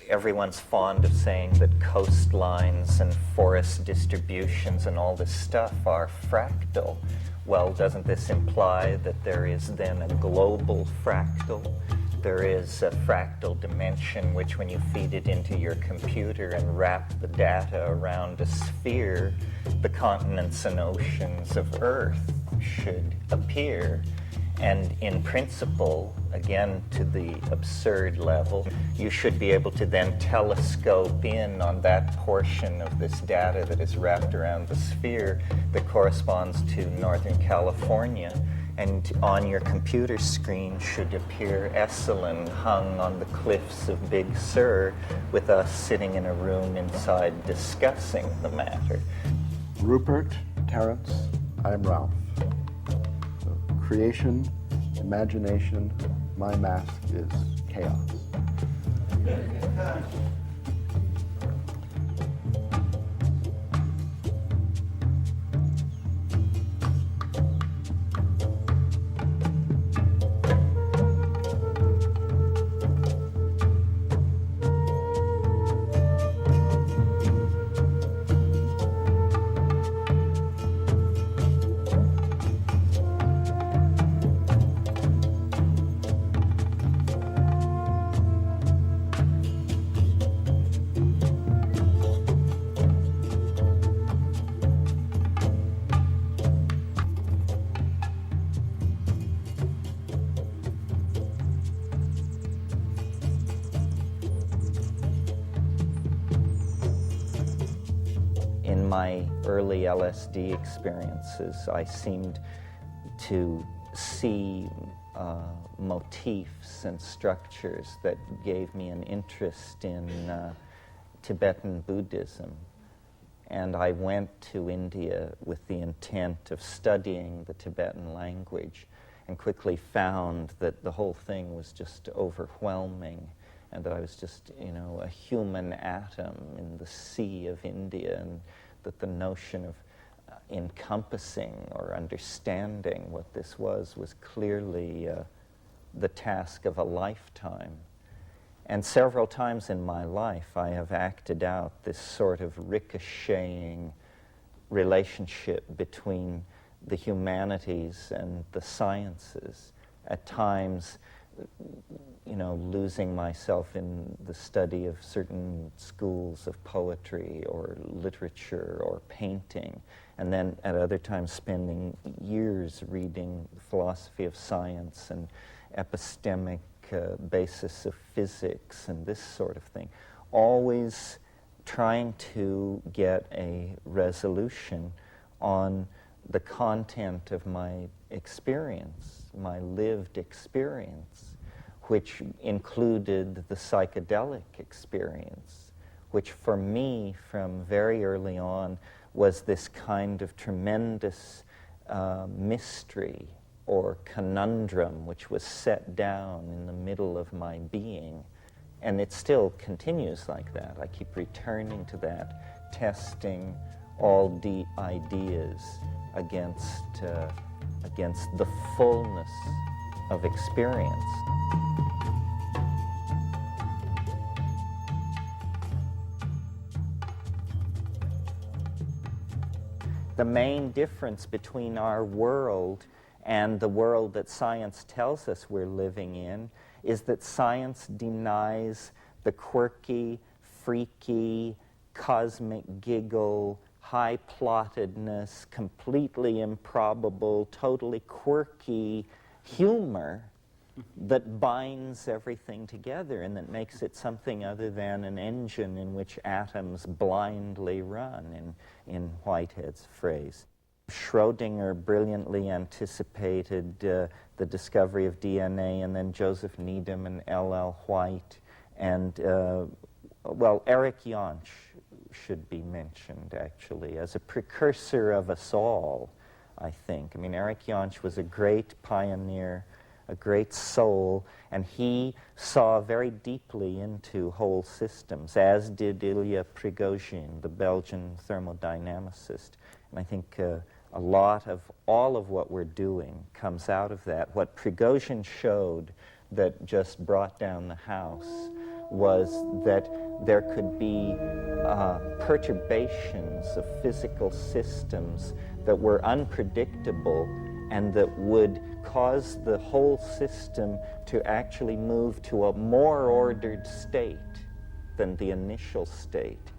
everyone's fond of saying that coastlines and forest distributions and all this stuff are fractal. Well, doesn't this imply that there is then a global fractal? There is a fractal dimension which, when you feed it into your computer and wrap the data around a sphere, the continents and oceans of Earth should appear. And in principle, again to the absurd level, you should be able to then telescope in on that portion of this data that is wrapped around the sphere that corresponds to Northern California. And on your computer screen should appear Esalen hung on the cliffs of Big Sur, with us sitting in a room inside discussing the matter. Rupert, Terence, I am Ralph. Creation, imagination, my mask is chaos. In my early LSD experiences, I seemed to see motifs and structures that gave me an interest in Tibetan Buddhism. And I went to India with the intent of studying the Tibetan language, and quickly found that the whole thing was just overwhelming, and that I was just, a human atom in the sea of India, and that the notion of encompassing or understanding what this was clearly the task of a lifetime. And several times in my life I have acted out this sort of ricocheting relationship between the humanities and the sciences, at times losing myself in the study of certain schools of poetry or literature or painting, and then at other times spending years reading philosophy of science and epistemic basis of physics and this sort of thing, always trying to get a resolution on the content of my experience, my lived experience, which included the psychedelic experience, which for me from very early on was this kind of tremendous mystery or conundrum which was set down in the middle of my being. And it still continues like that. I keep returning to that, testing all the ideas against the fullness of experience. The main difference between our world and the world that science tells us we're living in is that science denies the quirky, freaky, cosmic giggle, high-plottedness, completely improbable, totally quirky humor that binds everything together and that makes it something other than an engine in which atoms blindly run, in Whitehead's phrase. Schrödinger brilliantly anticipated the discovery of DNA, and then Joseph Needham and L.L. White, and, Eric Jantsch should be mentioned, actually, as a precursor of us all, I think. I mean, Eric Jantsch was a great pioneer, a great soul, and he saw very deeply into whole systems, as did Ilya Prigogine, the Belgian thermodynamicist. And I think a lot of all of what we're doing comes out of that. What Prigogine showed that just brought down the house was that there could be perturbations of physical systems that were unpredictable and that would cause the whole system to actually move to a more ordered state than the initial state.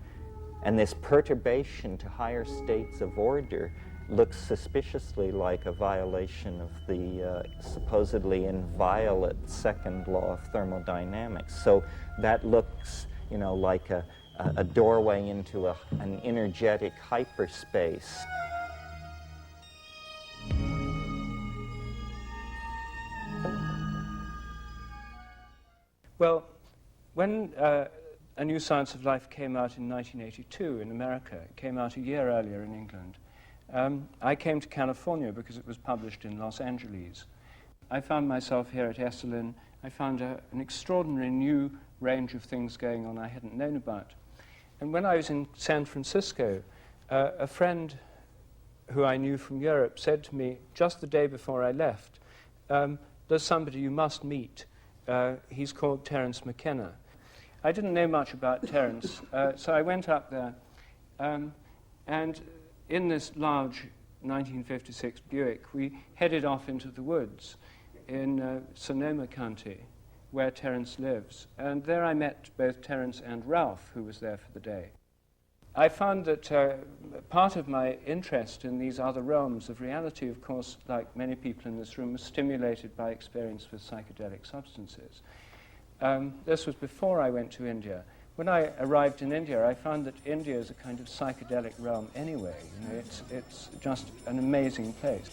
And this perturbation to higher states of order looks suspiciously like a violation of the supposedly inviolate second law of thermodynamics. So that looks, like a doorway into an energetic hyperspace. Well, when A New Science of Life came out in 1982 in America, it came out a year earlier in England, I came to California because it was published in Los Angeles. I found myself here at Esalen. I found an extraordinary new range of things going on I hadn't known about. And when I was in San Francisco, a friend who I knew from Europe said to me just the day before I left, there's somebody you must meet. He's called Terence McKenna. I didn't know much about Terence, so I went up there, and in this large 1956 Buick, we headed off into the woods in Sonoma County, where Terence lives. And there I met both Terence and Ralph, who was there for the day. I found that part of my interest in these other realms of reality, of course, like many people in this room, was stimulated by experience with psychedelic substances. This was before I went to India. When I arrived in India, I found that India is a kind of psychedelic realm anyway. It's just an amazing place.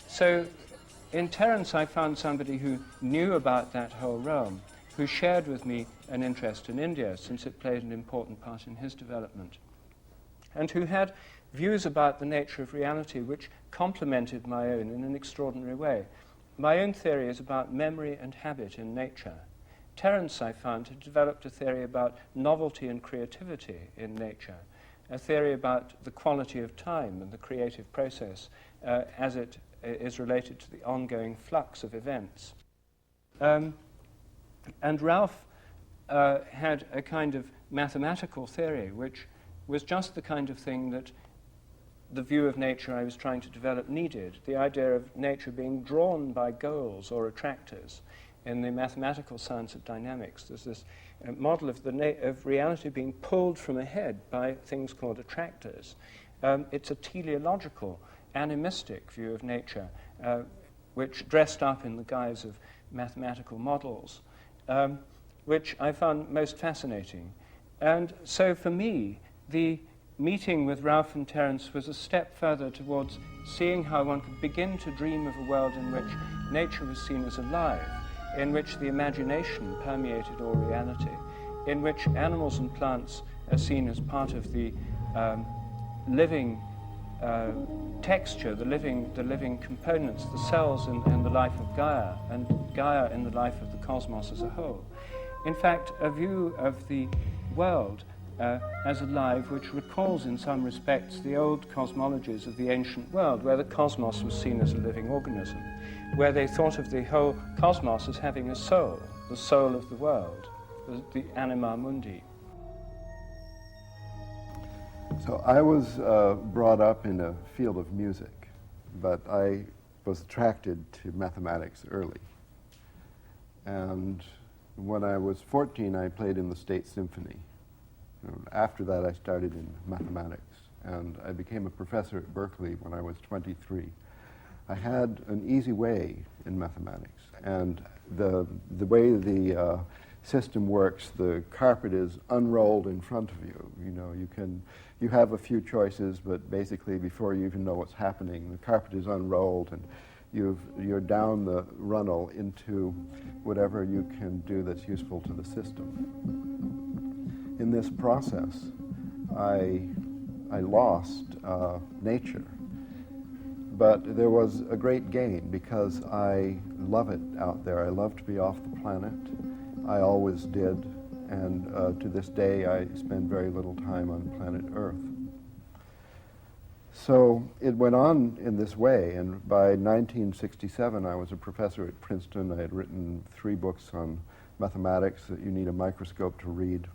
So in Terence, I found somebody who knew about that whole realm, who shared with me an interest in India, since it played an important part in his development, and who had views about the nature of reality which complemented my own in an extraordinary way. My own theory is about memory and habit in nature. Terence, I found, had developed a theory about novelty and creativity in nature, a theory about the quality of time and the creative process as it is related to the ongoing flux of events. And Ralph had a kind of mathematical theory, which was just the kind of thing that the view of nature I was trying to develop needed, the idea of nature being drawn by goals or attractors. In the mathematical science of dynamics, there's this model of of reality being pulled from ahead by things called attractors. It's a teleological, animistic view of nature, which dressed up in the guise of mathematical models, which I found most fascinating. And so for me, the meeting with Ralph and Terence was a step further towards seeing how one could begin to dream of a world in which nature was seen as alive, in which the imagination permeated all reality, in which animals and plants are seen as part of the living texture, the living components, the cells in the life of Gaia, and Gaia in the life of the cosmos as a whole. In fact, a view of the world as alive, which recalls in some respects the old cosmologies of the ancient world, where the cosmos was seen as a living organism, where they thought of the whole cosmos as having a soul, the soul of the world, the anima mundi. So I was brought up in a field of music, but I was attracted to mathematics early. And when I was 14, I played in the State Symphony. After that, I started in mathematics, and I became a professor at Berkeley when I was 23. I had an easy way in mathematics, and the way the system works, the carpet is unrolled in front of you. You have a few choices, but basically before you even know what's happening, the carpet is unrolled, and you're down the runnel into whatever you can do that's useful to the system. In this process, I lost nature, but there was a great gain because I love it out there. I love to be off the planet. I always did, and to this day I spend very little time on planet Earth. So it went on in this way, and by 1967 I was a professor at Princeton. I had written 3 books on mathematics that you need a microscope to read.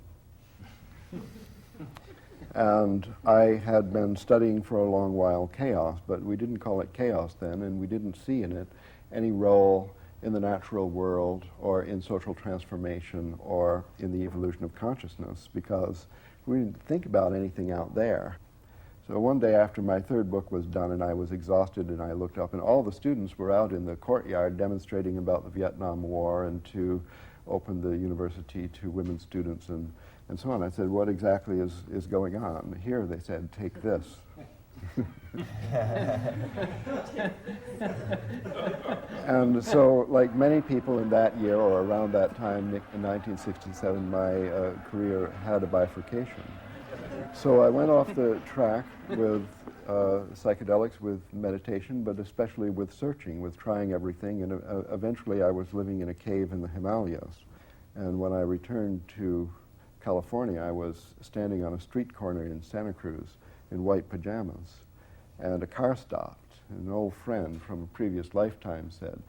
And I had been studying for a long while chaos, but we didn't call it chaos then, and we didn't see in it any role in the natural world or in social transformation or in the evolution of consciousness, because we didn't think about anything out there. So one day after my 3rd book was done and I was exhausted, and I looked up and all the students were out in the courtyard demonstrating about the Vietnam War and to open the university to women students and so on. I said, what exactly is going on? Here, they said, take this. And so, like many people in that year or around that time, in 1967, my career had a bifurcation. So I went off the track with psychedelics, with meditation, but especially with searching, with trying everything, and eventually I was living in a cave in the Himalayas. And when I returned to California, I was standing on a street corner in Santa Cruz in white pajamas, and a car stopped. An old friend from a previous lifetime said,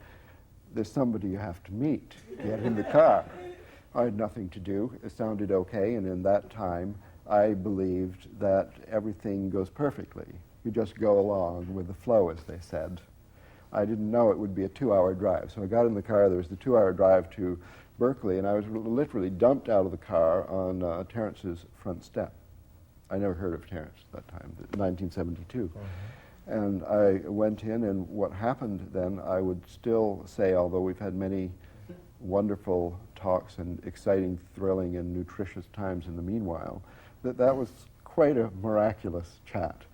"There's somebody you have to meet. Get in the car." I had nothing to do. It sounded okay, and in that time, I believed that everything goes perfectly. You just go along with the flow, as they said. I didn't know it would be a 2-hour drive. So I got in the car. There was the 2-hour drive to Berkeley, and I was literally dumped out of the car on Terence's front step. I never heard of Terence at that time, 1972. Mm-hmm. And I went in, and what happened then, I would still say, although we've had many wonderful talks and exciting, thrilling, and nutritious times in the meanwhile, that was quite a miraculous chat.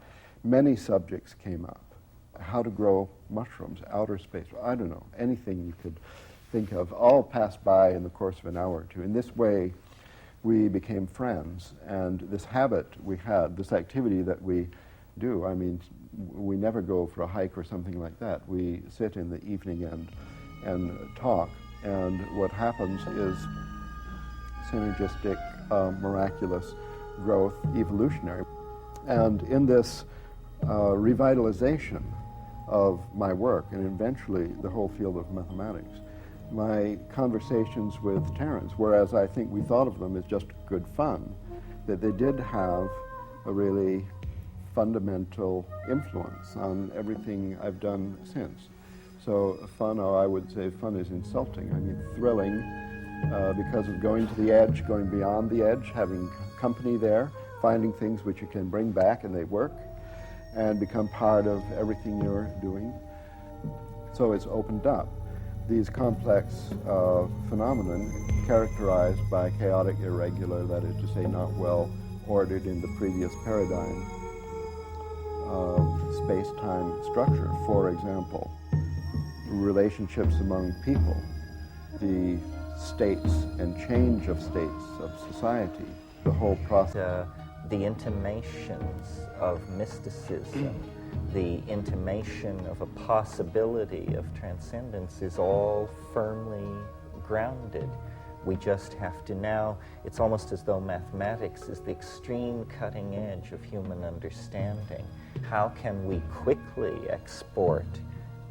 Many subjects came up. How to grow mushrooms, outer space, I don't know, anything you could think of, all passed by in the course of an hour or two. In this way, we became friends, and this habit we had, this activity that we do, I mean, we never go for a hike or something like that. We sit in the evening and talk, and what happens is synergistic, miraculous growth, evolutionary. And in this revitalization of my work, and eventually the whole field of mathematics, my conversations with Terence, whereas I think we thought of them as just good fun, that they did have a really fundamental influence on everything I've done since. So fun, or I would say fun is insulting. I mean, thrilling because of going to the edge, going beyond the edge, having company there, finding things which you can bring back and they work, and become part of everything you're doing. So it's opened up these complex phenomenon characterized by chaotic, irregular, that is to say, not well ordered in the previous paradigm, space-time structure. For example, relationships among people, the states and change of states of society, the whole process. The intimations of mysticism, the intimation of a possibility of transcendence is all firmly grounded. We just have to now, it's almost as though mathematics is the extreme cutting edge of human understanding. How can we quickly export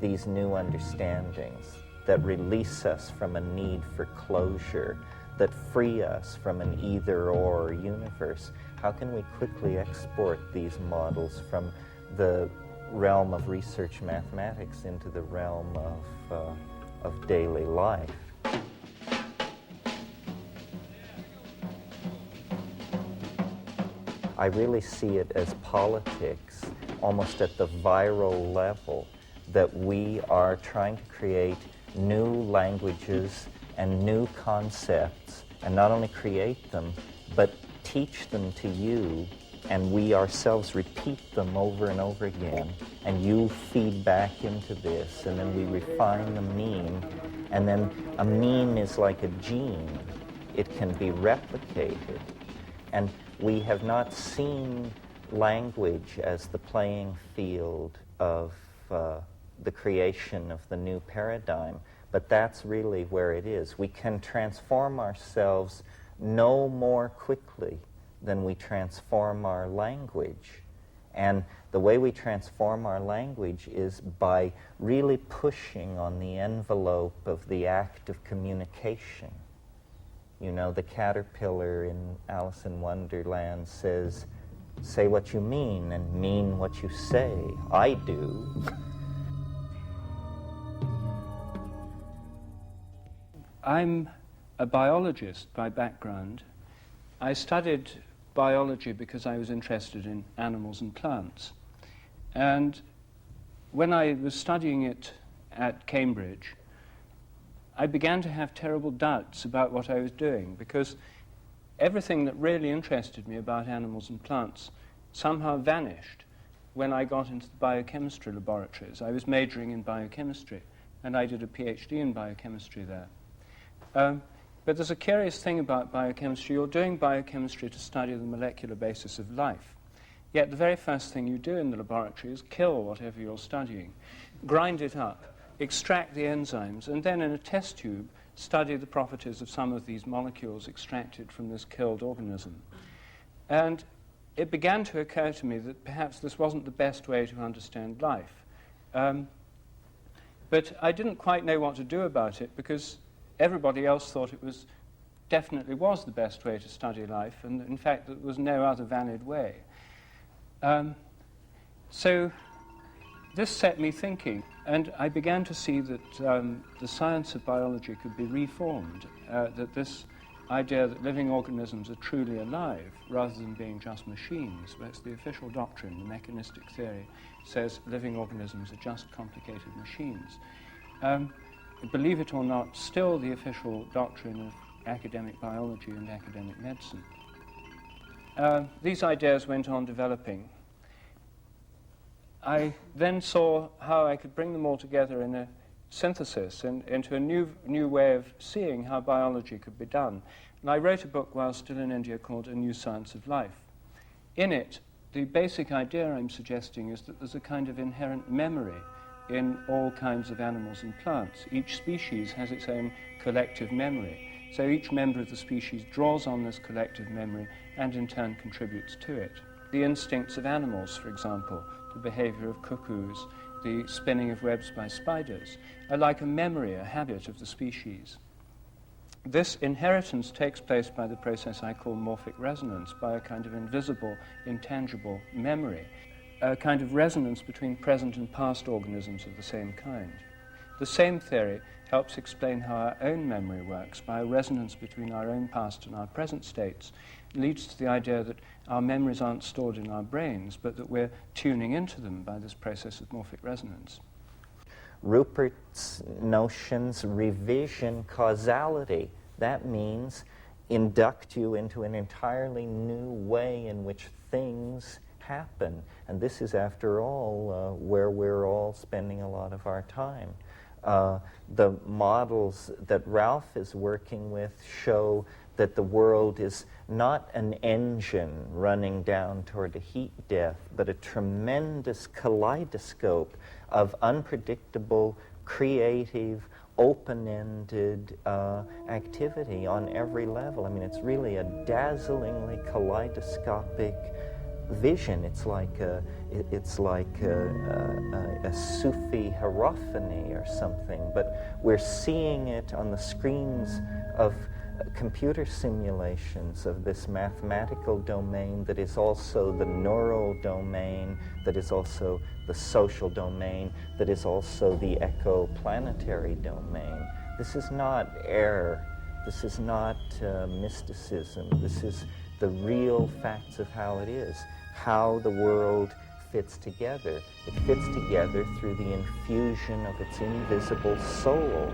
these new understandings that release us from a need for closure, that free us from an either-or universe? How can we quickly export these models from the realm of research mathematics into the realm of daily life? I really see it as politics, almost at the viral level, that we are trying to create new languages and new concepts, and not only create them, but teach them to you, and we ourselves repeat them over and over again, and you feed back into this, and then we refine the meme, and then a meme is like a gene. It can be replicated, and we have not seen language as the playing field of the creation of the new paradigm, but that's really where it is. We can transform ourselves no more quickly than we transform our language. And the way we transform our language is by really pushing on the envelope of the act of communication. You know, the caterpillar in Alice in Wonderland says, "Say what you mean and mean what you say. I do." I'm a biologist by background. I studied biology because I was interested in animals and plants. And when I was studying it at Cambridge, I began to have terrible doubts about what I was doing, because everything that really interested me about animals and plants somehow vanished when I got into the biochemistry laboratories. I was majoring in biochemistry, and I did a PhD in biochemistry there. But there's a curious thing about biochemistry. You're doing biochemistry to study the molecular basis of life. Yet the very first thing you do in the laboratory is kill whatever you're studying, grind it up, extract the enzymes, and then in a test tube study the properties of some of these molecules extracted from this killed organism. And it began to occur to me that perhaps this wasn't the best way to understand life. But I didn't quite know what to do about it, because everybody else thought it definitely was the best way to study life, and in fact there was no other valid way. So this set me thinking, and I began to see that the science of biology could be reformed, that this idea that living organisms are truly alive rather than being just machines. That's the official doctrine. The mechanistic theory says living organisms are just complicated machines. Believe it or not, still the official doctrine of academic biology and academic medicine. These ideas went on developing. I then saw how I could bring them all together in a synthesis and into a new way of seeing how biology could be done. And I wrote a book while still in India called A New Science of Life. In it, the basic idea I'm suggesting is that there's a kind of inherent memory in all kinds of animals and plants. Each species has its own collective memory. So each member of the species draws on this collective memory and in turn contributes to it. The instincts of animals, for example, the behavior of cuckoos, the spinning of webs by spiders, are like a memory, a habit of the species. This inheritance takes place by the process I call morphic resonance, by a kind of invisible, intangible memory, a kind of resonance between present and past organisms of the same kind. The same theory helps explain how our own memory works. By a resonance between our own past and our present states, it leads to the idea that our memories aren't stored in our brains, but that we're tuning into them by this process of morphic resonance. Rupert's notions revision causality. That means induct you into an entirely new way in which things happen. And this is, after all, where we're all spending a lot of our time. The models that Ralph is working with show that the world is not an engine running down toward a heat death, but a tremendous kaleidoscope of unpredictable, creative, open-ended activity on every level. I mean, it's really a dazzlingly kaleidoscopic vision. It's like a Sufi hierophany or something, but we're seeing it on the screens of computer simulations of this mathematical domain that is also the neural domain, that is also the social domain, that is also the ecoplanetary domain. This is not error. This is not mysticism. This is the real facts of how it is, how the world fits together. It fits together through the infusion of its invisible soul.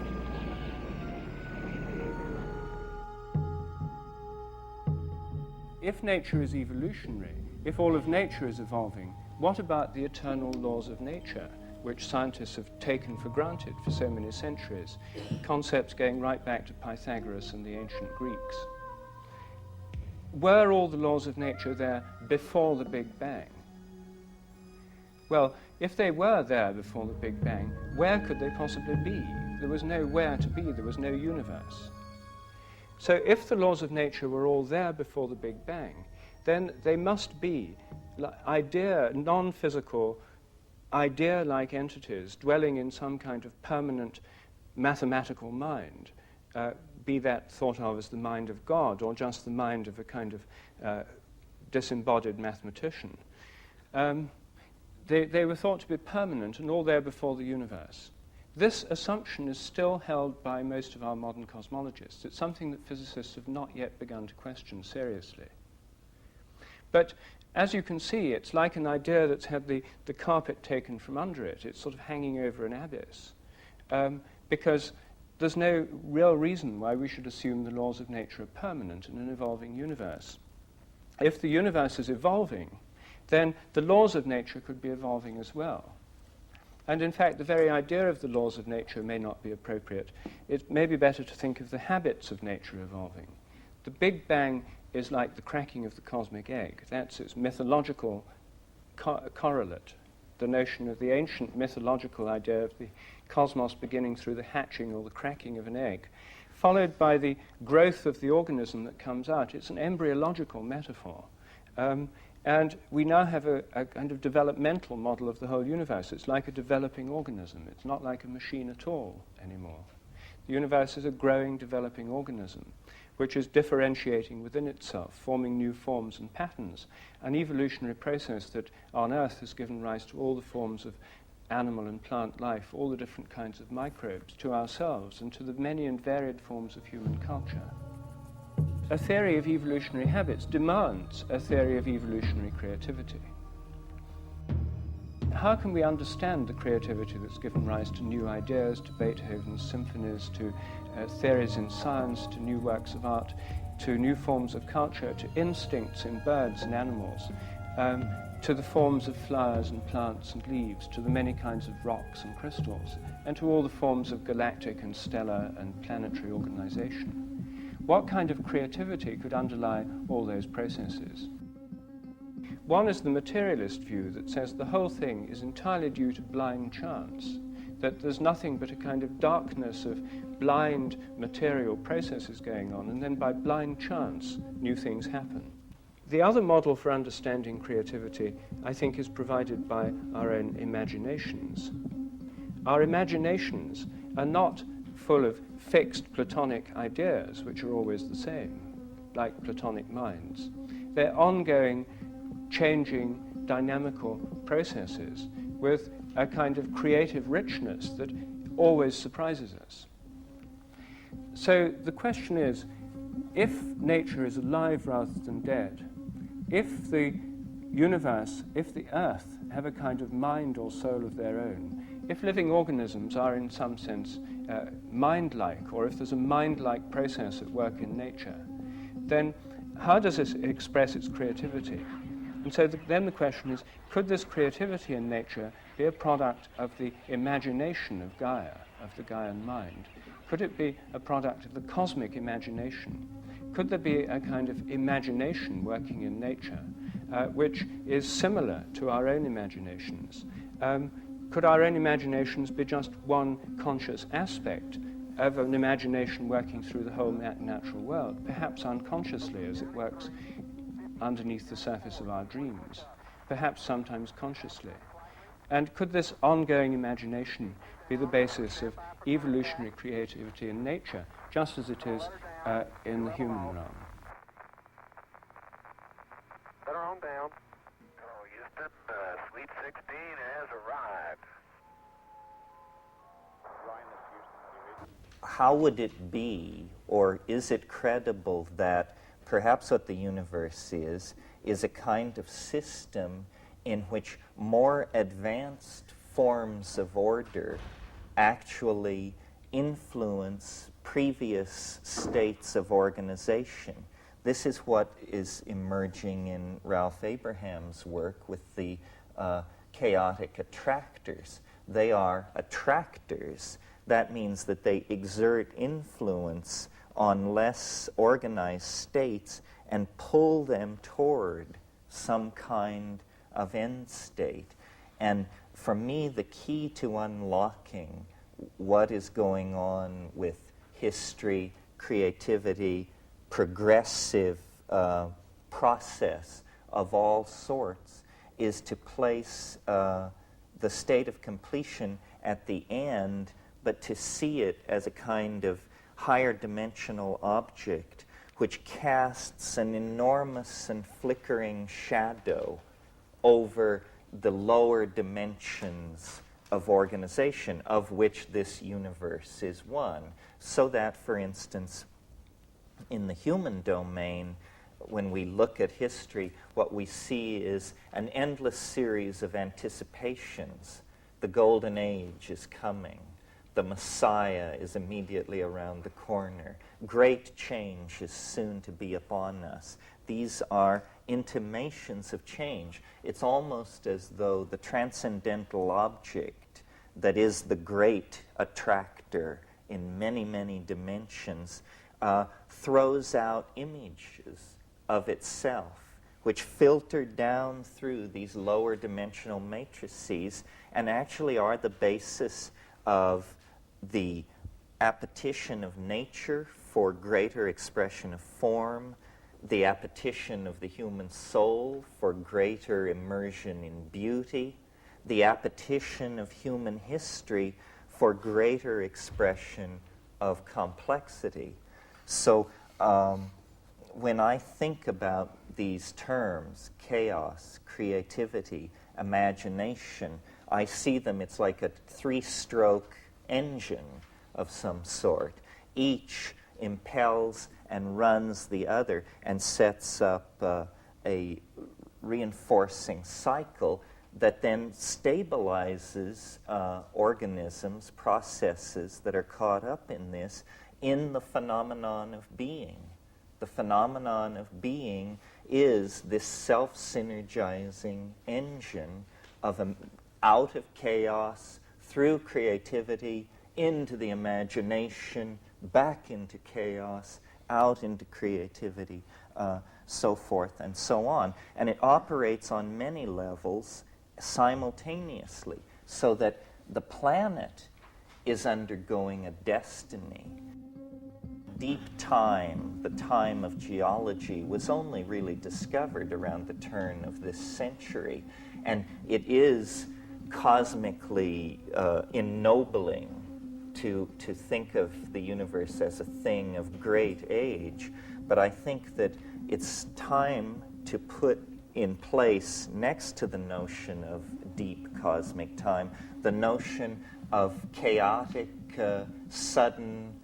If nature is evolutionary, if all of nature is evolving, what about the eternal laws of nature, which scientists have taken for granted for so many centuries, concepts going right back to Pythagoras and the ancient Greeks? Were all the laws of nature there before the Big Bang? Well, if they were there before the Big Bang, where could they possibly be? There was nowhere to be, there was no universe. So if the laws of nature were all there before the Big Bang, then they must be non-physical, idea-like entities dwelling in some kind of permanent mathematical mind, be that thought of as the mind of God or just the mind of a kind of disembodied mathematician. They were thought to be permanent and all there before the universe. This assumption is still held by most of our modern cosmologists. It's something that physicists have not yet begun to question seriously. But as you can see, it's like an idea that's had the carpet taken from under it. It's sort of hanging over an abyss. Because there's no real reason why we should assume the laws of nature are permanent in an evolving universe. If the universe is evolving, then the laws of nature could be evolving as well. And in fact, the very idea of the laws of nature may not be appropriate. It may be better to think of the habits of nature evolving. The Big Bang is like the cracking of the cosmic egg. That's its mythological correlate, the notion of the ancient mythological idea of the cosmos beginning through the hatching or the cracking of an egg, followed by the growth of the organism that comes out. It's an embryological metaphor. And we now have a kind of developmental model of the whole universe. It's like a developing organism. It's not like a machine at all anymore. The universe is a growing, developing organism, which is differentiating within itself, forming new forms and patterns, an evolutionary process that on Earth has given rise to all the forms of animal and plant life, all the different kinds of microbes, to ourselves, and to the many and varied forms of human culture. A theory of evolutionary habits demands a theory of evolutionary creativity. How can we understand the creativity that's given rise to new ideas, to Beethoven's symphonies, to theories in science, to new works of art, to new forms of culture, to instincts in birds and animals, to the forms of flowers and plants and leaves, to the many kinds of rocks and crystals, and to all the forms of galactic and stellar and planetary organization? What kind of creativity could underlie all those processes? One is the materialist view that says the whole thing is entirely due to blind chance, that there's nothing but a kind of darkness of blind material processes going on, and then by blind chance, new things happen. The other model for understanding creativity, I think, is provided by our own imaginations. Our imaginations are not full of fixed Platonic ideas, which are always the same, like Platonic minds. They're ongoing, changing, dynamical processes with a kind of creative richness that always surprises us. So the question is, if nature is alive rather than dead, if the universe, if the earth have a kind of mind or soul of their own, if living organisms are in some sense mind-like, or if there's a mind-like process at work in nature, then how does it express its creativity? And so then the question is, could this creativity in nature be a product of the imagination of Gaia, of the Gaian mind? Could it be a product of the cosmic imagination? Could there be a kind of imagination working in nature which is similar to our own imaginations? Could our own imaginations be just one conscious aspect of an imagination working through the whole natural world, perhaps unconsciously as it works underneath the surface of our dreams, perhaps sometimes consciously? And could this ongoing imagination be the basis of evolutionary creativity in nature, just as it is in the human realm? Better on down. Oh, Houston, Suite 16 has arrived. How would it be, or is it credible that perhaps what the universe is a kind of system in which more advanced forms of order actually influence previous states of organization? This is what is emerging in Ralph Abraham's work with the chaotic attractors. They are attractors. That means that they exert influence on less organized states and pull them toward some kind of end state. And for me, the key to unlocking what is going on with history, creativity, progressive process of all sorts is to place the state of completion at the end, but to see it as a kind of higher dimensional object which casts an enormous and flickering shadow over the lower dimensions of organization, of which this universe is one. So that, for instance, in the human domain, when we look at history, what we see is an endless series of anticipations. The golden age is coming. The Messiah is immediately around the corner. Great change is soon to be upon us. These are intimations of change. It's almost as though the transcendental object that is the great attractor in many, many dimensions throws out images of itself, which filter down through these lower dimensional matrices and actually are the basis of the appetition of nature for greater expression of form, the appetition of the human soul for greater immersion in beauty, the appetition of human history for greater expression of complexity. So when I think about these terms, chaos, creativity, imagination, I see them, it's like a three-stroke engine of some sort. Each impels and runs the other and sets up a reinforcing cycle that then stabilizes organisms, processes that are caught up in this, in the phenomenon of being. The phenomenon of being is this self-synergizing engine of out of chaos, through creativity, into the imagination, back into chaos, out into creativity, so forth and so on. And it operates on many levels simultaneously, so that the planet is undergoing a destiny. Deep time, the time of geology, was only really discovered around the turn of this century, and it is cosmically ennobling to think of the universe as a thing of great age, but I think that it's time to put in place, next to the notion of deep cosmic time, the notion of chaotic, sudden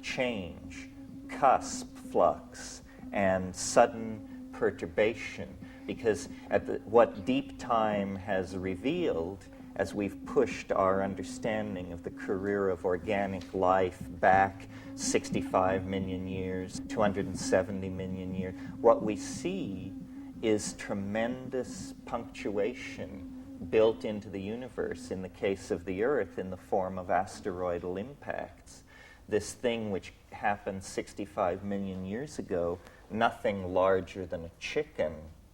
change, cusp flux, and sudden perturbation. Because what deep time has revealed, as we've pushed our understanding of the career of organic life back 65 million years, 270 million years, what we see is tremendous punctuation built into the universe, in the case of the Earth, in the form of asteroidal impacts. This thing which happened 65 million years ago, nothing larger than a chicken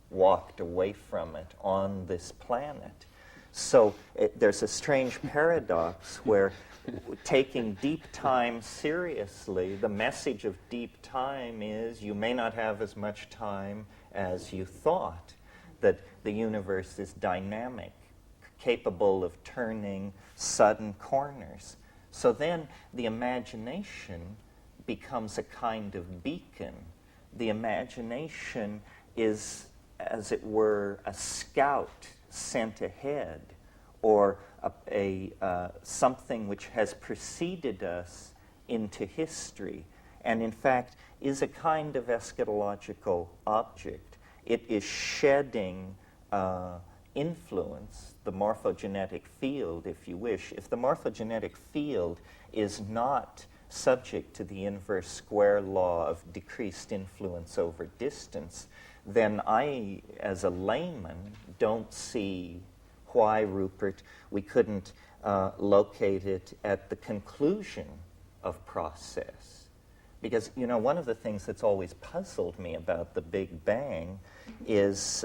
walked away from it on this planet. So there's a strange paradox where taking deep time seriously, the message of deep time is you may not have as much time as you thought, that the universe is dynamic, capable of turning sudden corners. So then the imagination becomes a kind of beacon. The imagination is, as it were, a scout sent ahead, or something which has preceded us into history, and in fact is a kind of eschatological object. It is shedding influence, the morphogenetic field, if you wish. If the morphogenetic field is not subject to the inverse square law of decreased influence over distance, then I, as a layman, don't see why, Rupert, we couldn't locate it at the conclusion of process. Because, you know, one of the things that's always puzzled me about the Big Bang is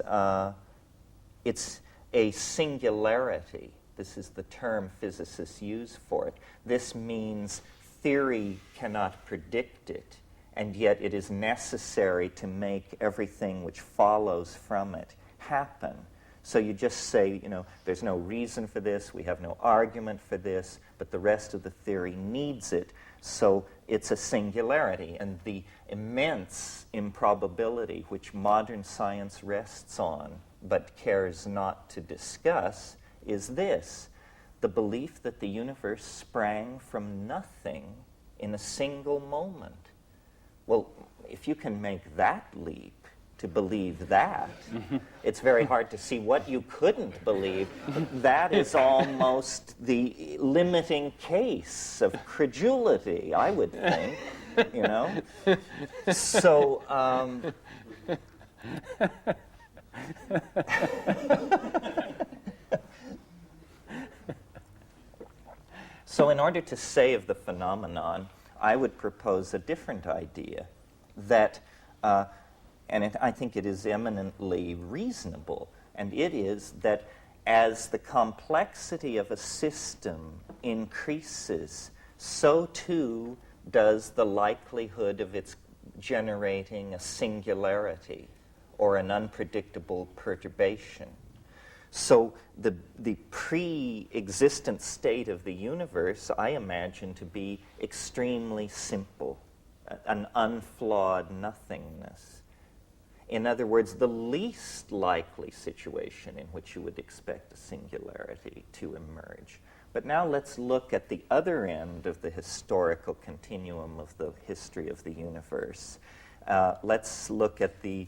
it's a singularity. This is the term physicists use for it. This means theory cannot predict it, and yet it is necessary to make everything which follows from it happen. So you just say, there's no reason for this, we have no argument for this, but the rest of the theory needs it. So it's a singularity. And the immense improbability which modern science rests on but cares not to discuss is this: the belief that the universe sprang from nothing in a single moment. Well, if you can make that leap to believe that, it's very hard to see what you couldn't believe. That is almost the limiting case of credulity, I would think, So, so in order to save the phenomenon, I would propose a different idea that, I think it is eminently reasonable, and it is that as the complexity of a system increases, so too does the likelihood of its generating a singularity or an unpredictable perturbation. So the pre-existent state of the universe I imagine to be extremely simple, an unflawed nothingness. In other words, the least likely situation in which you would expect a singularity to emerge. But now let's look at the other end of the historical continuum of the history of the universe. Let's look at the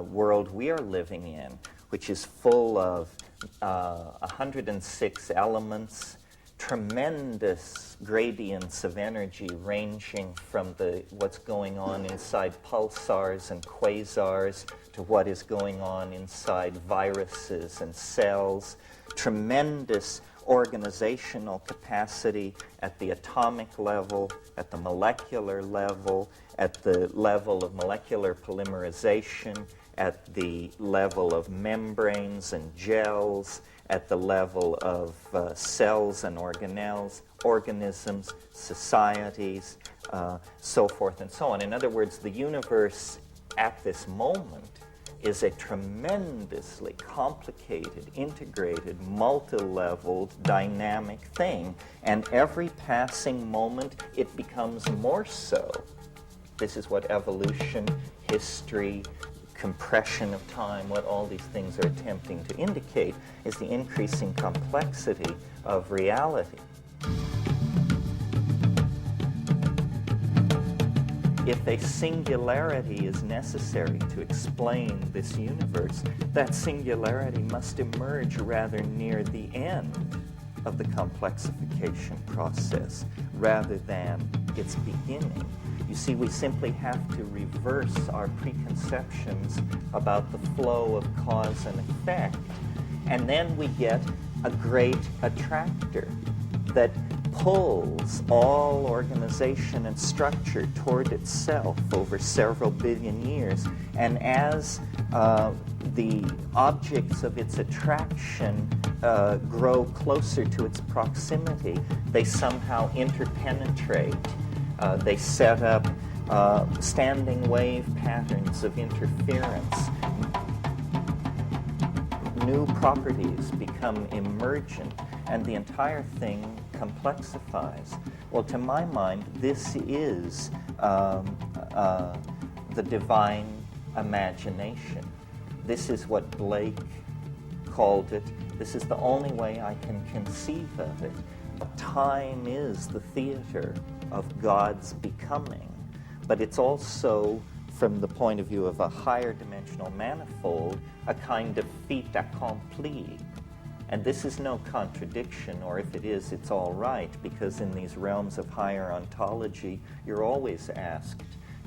world we are living in, which is full of 106 elements, tremendous gradients of energy ranging from what's going on inside pulsars and quasars to what is going on inside viruses and cells, tremendous organizational capacity at the atomic level, at the molecular level, at the level of molecular polymerization, at the level of membranes and gels, at the level of cells and organelles, organisms, societies, so forth and so on. In other words, the universe at this moment is a tremendously complicated, integrated, multi-leveled, dynamic thing, and every passing moment it becomes more so. This is what evolution, history, compression of time, what all these things are attempting to indicate, is the increasing complexity of reality. If a singularity is necessary to explain this universe, that singularity must emerge rather near the end of the complexification process rather than its beginning. You see, we simply have to reverse our preconceptions about the flow of cause and effect, and then we get a great attractor that pulls all organization and structure toward itself over several billion years. And as the objects of its attraction grow closer to its proximity, they somehow interpenetrate. They set up standing wave patterns of interference. New properties become emergent, and the entire thing complexifies. Well, to my mind, this is the divine imagination. This is what Blake called it. This is the only way I can conceive of it. Time is the theater of God's becoming, but it's also, from the point of view of a higher dimensional manifold, a kind of fait accompli. And this is no contradiction, or if it is, it's all right, because in these realms of higher ontology, you're always asked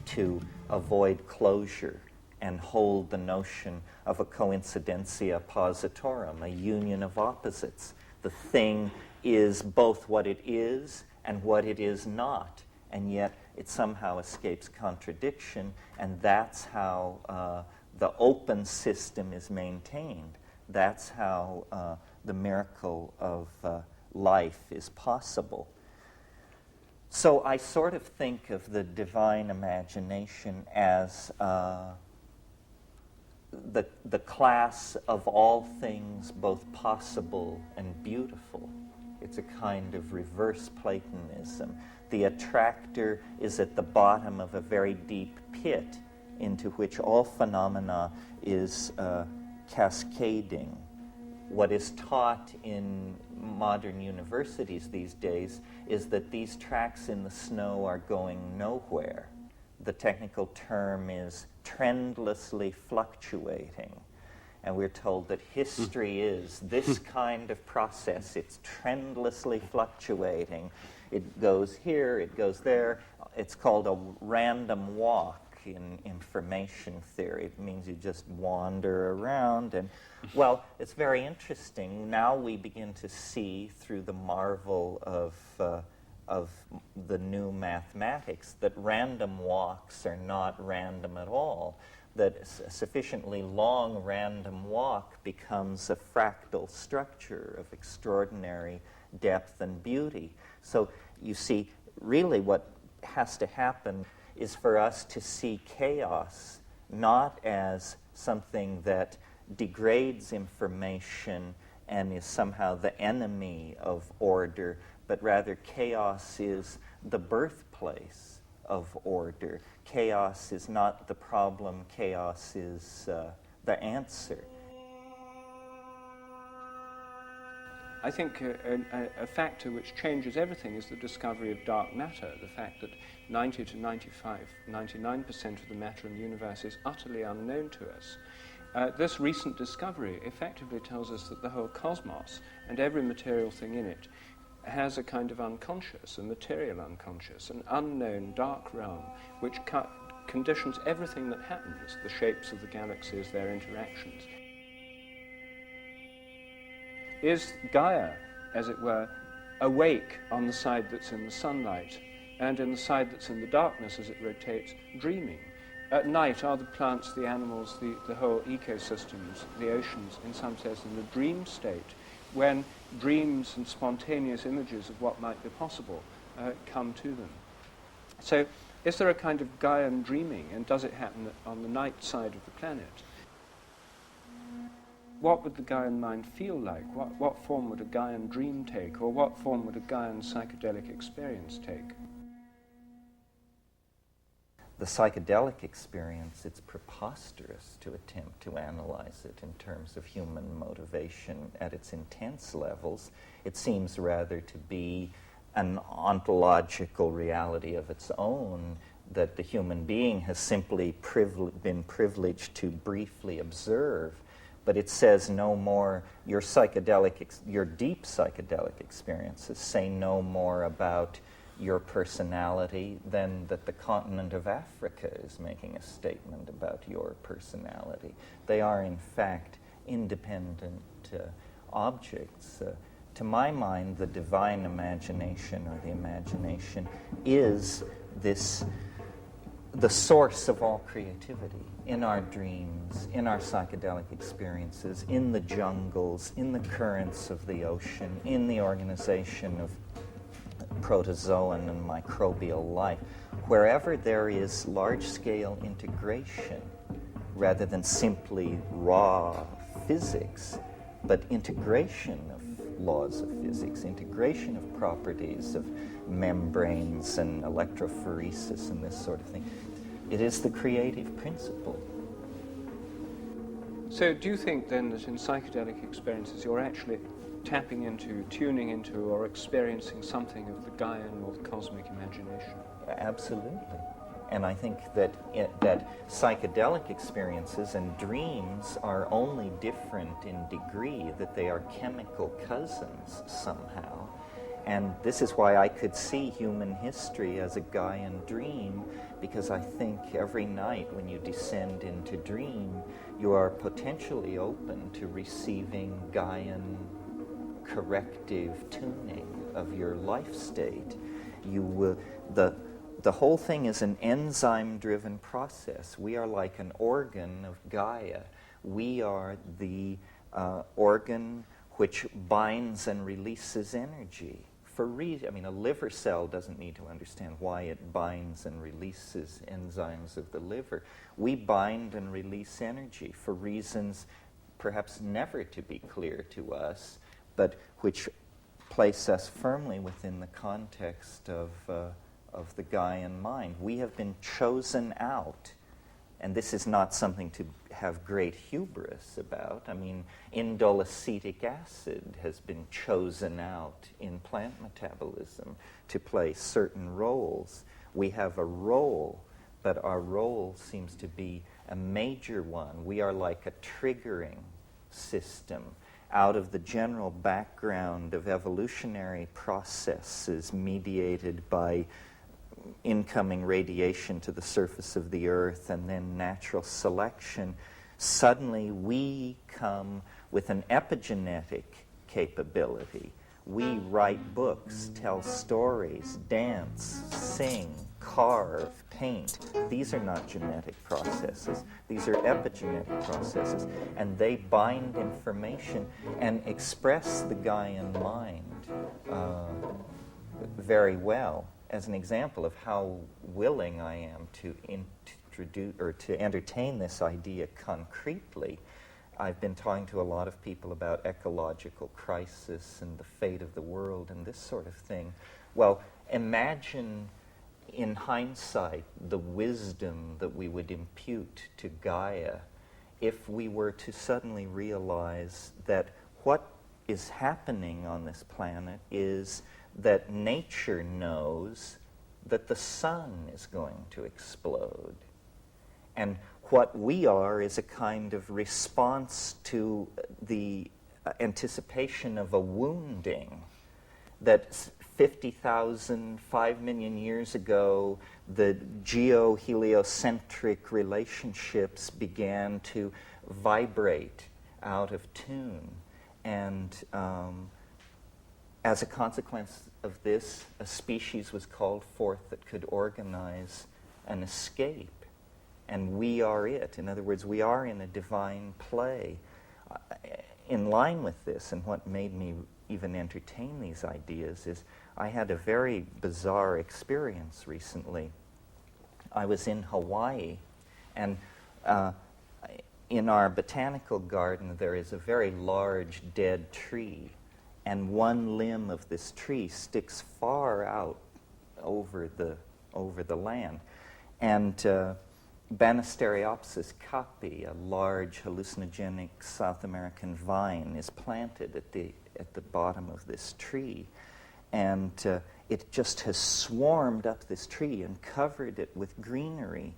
to avoid closure and hold the notion of a coincidentia positorum, a union of opposites. The thing is both what it is and what it is not, and yet it somehow escapes contradiction, and that's how the open system is maintained. That's how the miracle of life is possible. So I sort of think of the divine imagination as the class of all things both possible and beautiful. It's a kind of reverse Platonism. The attractor is at the bottom of a very deep pit into which all phenomena is cascading. What is taught in modern universities these days is that these tracks in the snow are going nowhere. The technical term is trendlessly fluctuating. And we're told that history is this kind of process. It's trendlessly fluctuating. It goes here, it goes there. It's called a random walk in information theory. It means you just wander around. And, well, it's very interesting. Now we begin to see through the marvel of the new mathematics that random walks are not random at all, that a sufficiently long random walk becomes a fractal structure of extraordinary depth and beauty. So you see, really what has to happen is for us to see chaos not as something that degrades information and is somehow the enemy of order, but rather chaos is the birthplace of order. Chaos is not the problem, chaos is the answer. I think a factor which changes everything is the discovery of dark matter, the fact that 90 to 99% of the matter in the universe is utterly unknown to us. This recent discovery effectively tells us that the whole cosmos and every material thing in it has a kind of unconscious, a material unconscious, an unknown dark realm which conditions everything that happens, the shapes of the galaxies, their interactions. Is Gaia, as it were, awake on the side that's in the sunlight, and in the side that's in the darkness as it rotates, dreaming? At night, are the plants, the animals, the whole ecosystems, the oceans, in some sense, in the dream state, when dreams and spontaneous images of what might be possible come to them? So, is there a kind of Gaian dreaming, and does it happen on the night side of the planet? What would the Gaian mind feel like? What form would a Gaian dream take, or what form would a Gaian psychedelic experience take? The psychedelic experience, it's preposterous to attempt to analyze it in terms of human motivation at its intense levels. It seems rather to be an ontological reality of its own that the human being has simply been privileged to briefly observe. But it says no more, your deep psychedelic experiences say no more about your personality than that the continent of Africa is making a statement about your personality. They are, in fact, independent objects. To my mind, the divine imagination, or the imagination, is the source of all creativity in our dreams, in our psychedelic experiences, in the jungles, in the currents of the ocean, in the organization of protozoan and microbial life. Wherever there is large-scale integration, rather than simply raw physics, but integration of laws of physics, integration of properties of membranes and electrophoresis and this sort of thing. It is the creative principle. So do you think then that in psychedelic experiences you're actually tapping into, tuning into, or experiencing something of the Gaian or the cosmic imagination? Absolutely. And I think that that psychedelic experiences and dreams are only different in degree, that they are chemical cousins somehow. And this is why I could see human history as a Gaian dream, because I think every night when you descend into dream, you are potentially open to receiving Gaian corrective tuning of your life state. The whole thing is an enzyme-driven process. We are like an organ of Gaia. We are the organ which binds and releases energy I mean, a liver cell doesn't need to understand why it binds and releases enzymes of the liver. We bind and release energy for reasons perhaps never to be clear to us, but which place us firmly within the context of the Gaian mind. We have been chosen out, and this is not something to have great hubris about. I mean, indolacetic acid has been chosen out in plant metabolism to play certain roles. We have a role, but our role seems to be a major one. We are like a triggering system out of the general background of evolutionary processes mediated by incoming radiation to the surface of the earth and then natural selection. Suddenly we come with an epigenetic capability. We write books, tell stories, dance, sing, carve, paint. These are not genetic processes. These are epigenetic processes, and they bind information and express the Gaian mind very well. As an example of how willing I am to introduce or to entertain this idea concretely, I've been talking to a lot of people about ecological crisis and the fate of the world and this sort of thing. Well, imagine in hindsight the wisdom that we would impute to Gaia if we were to suddenly realize that what is happening on this planet is that nature knows that the sun is going to explode. And what we are is a kind of response to the anticipation of a wounding that 50,000, 5 million years ago, the geo-heliocentric relationships began to vibrate out of tune. And as a consequence of this, a species was called forth that could organize an escape. And we are it. In other words, we are in a divine play. In line with this, and what made me even entertain these ideas, is I had a very bizarre experience recently. I was in Hawaii, and in our botanical garden there is a very large dead tree, and one limb of this tree sticks far out over the land. And Banisteriopsis capi, a large hallucinogenic South American vine, is planted at the bottom of this tree. And it just has swarmed up this tree and covered it with greenery.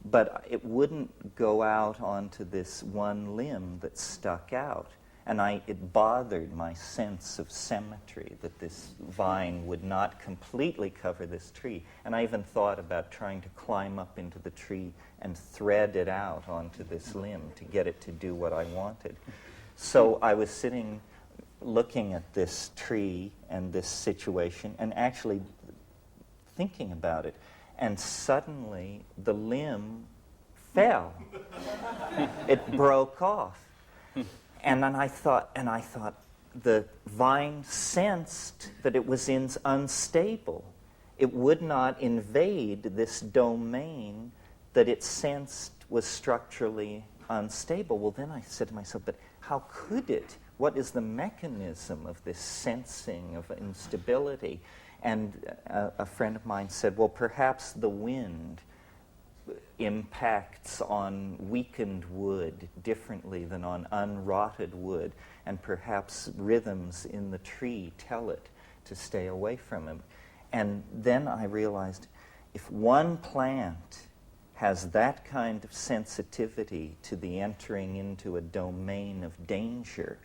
But it wouldn't go out onto this one limb that stuck out. And it bothered my sense of symmetry that this vine would not completely cover this tree. And I even thought about trying to climb up into the tree and thread it out onto this limb to get it to do what I wanted. So I was sitting looking at this tree and this situation and actually thinking about it. And suddenly the limb fell. It broke off. And then I thought, the vine sensed that it was unstable. It would not invade this domain that it sensed was structurally unstable. Well, then I said to myself, but how could it? What is the mechanism of this sensing of instability? And a friend of mine said, well, perhaps the wind impacts on weakened wood differently than on unrotted wood, and perhaps rhythms in the tree tell it to stay away from him. And then I realized if one plant has that kind of sensitivity to the entering into a domain of danger,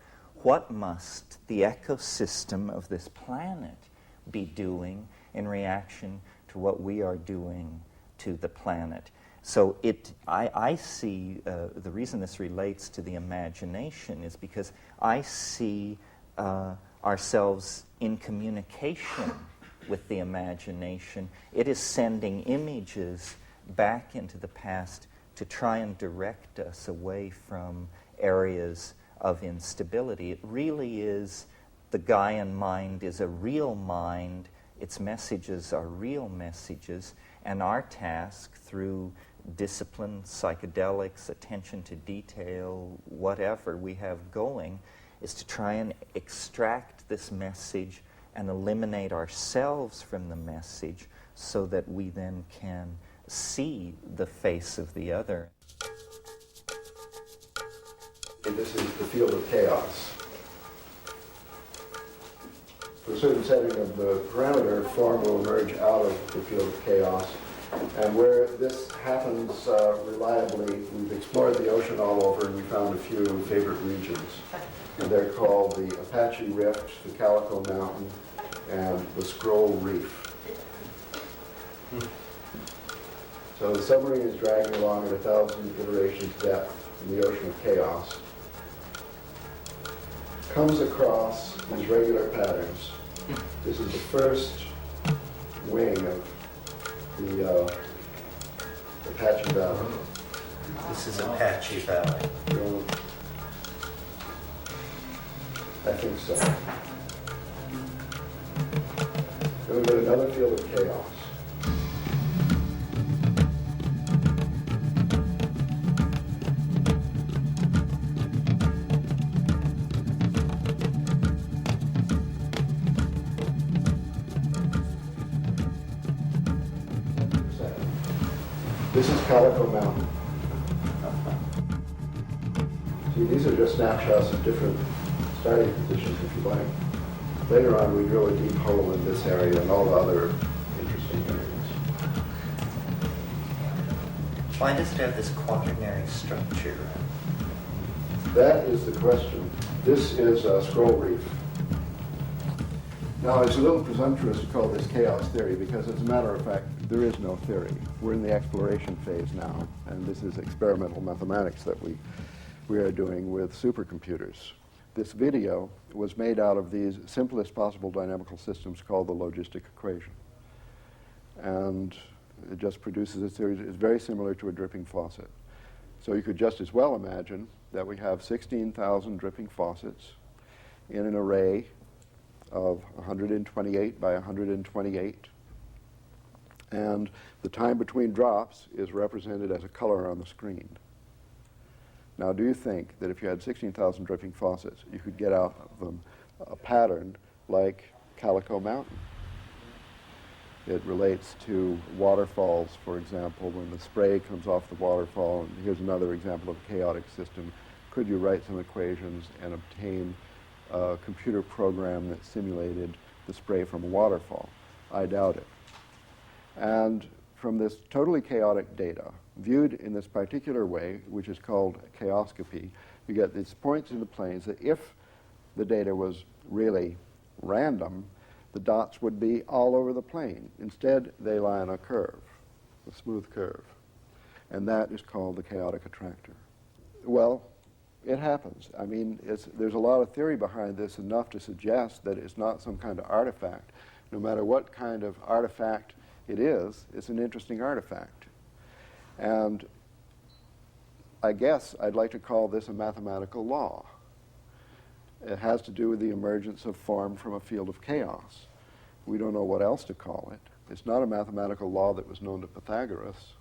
what must the ecosystem of this planet be doing in reaction to what we are doing to the planet? So I see, the reason this relates to the imagination is because I see ourselves in communication with the imagination. It is sending images back into the past to try and direct us away from areas of instability. It really is the Gaian mind is a real mind, its messages are real messages, and our task through discipline, psychedelics, attention to detail, whatever we have going, is to try and extract this message and eliminate ourselves from the message so that we then can see the face of the other. And this is the field of chaos. For a certain setting of the parameter, form will emerge out of the field of chaos. And where this happens reliably, we've explored the ocean all over and we found a few favorite regions. And they're called the Apache Rift, the Calico Mountain, and the Scroll Reef. So the submarine is dragging along at 1,000 iterations depth in the ocean of chaos, comes across these regular patterns. This is the first wing of the Apache Valley. This is Apache Valley. I think so. Then we get another field of chaos. This is Calico Mountain. See, these are just snapshots of different starting positions, if you like. Later on, we drill a deep hole in this area and all the other interesting areas. Why does it have this quaternary structure? That is the question. This is a scroll reef. Now, it's a little presumptuous to call this chaos theory because, as a matter of fact, there is no theory. We're in the exploration phase now, and this is experimental mathematics that we are doing with supercomputers. This video was made out of these simplest possible dynamical systems called the logistic equation. And it just produces a series. It's very similar to a dripping faucet. So you could just as well imagine that we have 16,000 dripping faucets in an array of 128 by 128. And the time between drops is represented as a color on the screen. Now, do you think that if you had 16,000 dripping faucets, you could get out of them a pattern like Calico Mountain? It relates to waterfalls, for example, when the spray comes off the waterfall. And here's another example of a chaotic system. Could you write some equations and obtain a computer program that simulated the spray from a waterfall? I doubt it. And from this totally chaotic data, viewed in this particular way, which is called chaoscopy, you get these points in the planes that if the data was really random, the dots would be all over the plane. Instead, they lie on a curve, a smooth curve. And that is called the chaotic attractor. Well, it happens. I mean, there's a lot of theory behind this, enough to suggest that it's not some kind of artifact. No matter what kind of artifact it is, it's an interesting artifact. And I guess I'd like to call this a mathematical law. It has to do with the emergence of form from a field of chaos. We don't know what else to call it. It's not a mathematical law that was known to Pythagoras.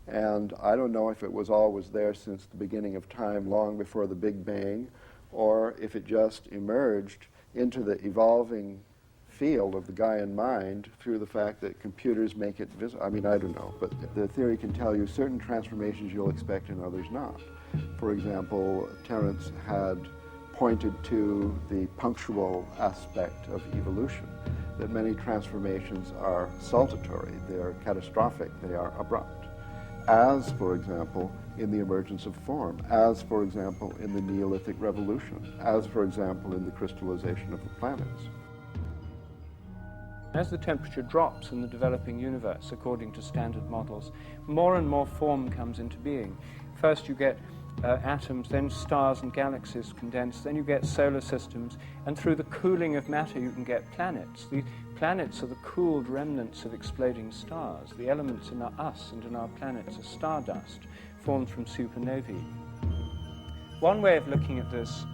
And I don't know if it was always there since the beginning of time, long before the Big Bang, or if it just emerged into the evolving field of the Gaian mind through the fact that computers make it visible. I mean, I don't know, but the theory can tell you certain transformations you'll expect and others not. For example, Terence had pointed to the punctual aspect of evolution, that many transformations are saltatory, they are catastrophic, they are abrupt. As, for example, in the emergence of form, as, for example, in the Neolithic Revolution, as, for example, in the crystallization of the planets. As the temperature drops in the developing universe, according to standard models, more and more form comes into being. First you get atoms, then stars and galaxies condense, then you get solar systems, and through the cooling of matter you can get planets. The planets are the cooled remnants of exploding stars. The elements in us and in our planets are stardust, formed from supernovae. One way of looking at this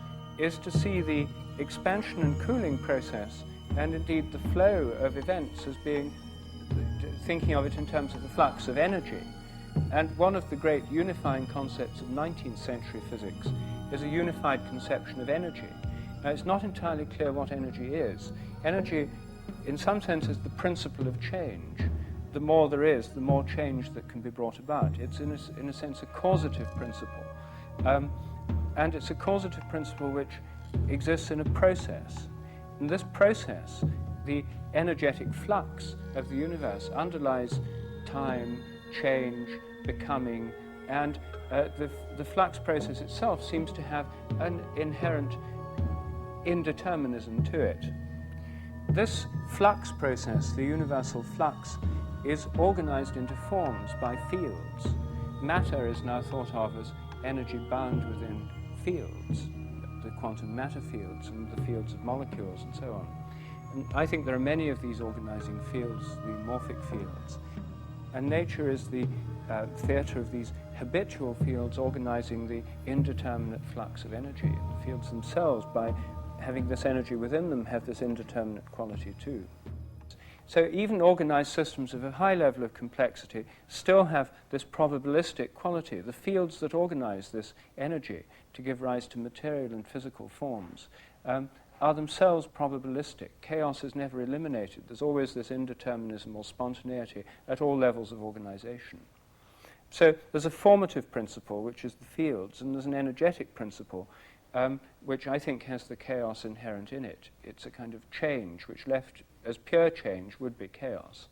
is to see the expansion and cooling process, and indeed the flow of events, as being, thinking of it in terms of the flux of energy. And one of the great unifying concepts of 19th century physics is a unified conception of energy. Now, it's not entirely clear what energy is. Energy, in some sense, is the principle of change. The more there is, the more change that can be brought about. It's, in a sense, a causative principle. And it's a causative principle which exists in a process. In this process, the energetic flux of the universe underlies time, change, becoming, and the flux process itself seems to have an inherent indeterminism to it. This flux process, the universal flux, is organized into forms by fields. Matter is now thought of as energy bound within fields, the quantum matter fields and the fields of molecules and so on. And I think there are many of these organizing fields, the morphic fields. And nature is the theatre of these habitual fields organizing the indeterminate flux of energy. The fields themselves, by having this energy within them, have this indeterminate quality too. So even organized systems of a high level of complexity still have this probabilistic quality. The fields that organize this energy to give rise to material and physical forms are themselves probabilistic. Chaos is never eliminated. There's always this indeterminism or spontaneity at all levels of organization. So there's a formative principle, which is the fields, and there's an energetic principle, which I think has the chaos inherent in it. It's a kind of change, which left as pure change would be chaos.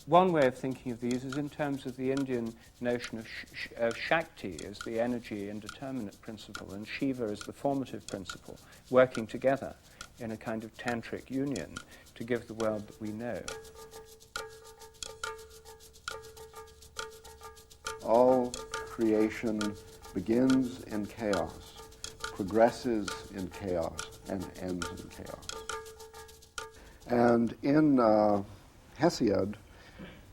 One way of thinking of these is in terms of the Indian notion of Shakti as the energy indeterminate principle, and Shiva as the formative principle, working together in a kind of tantric union to give the world that we know. All creation begins in chaos, progresses in chaos, and ends in chaos. And in Hesiod,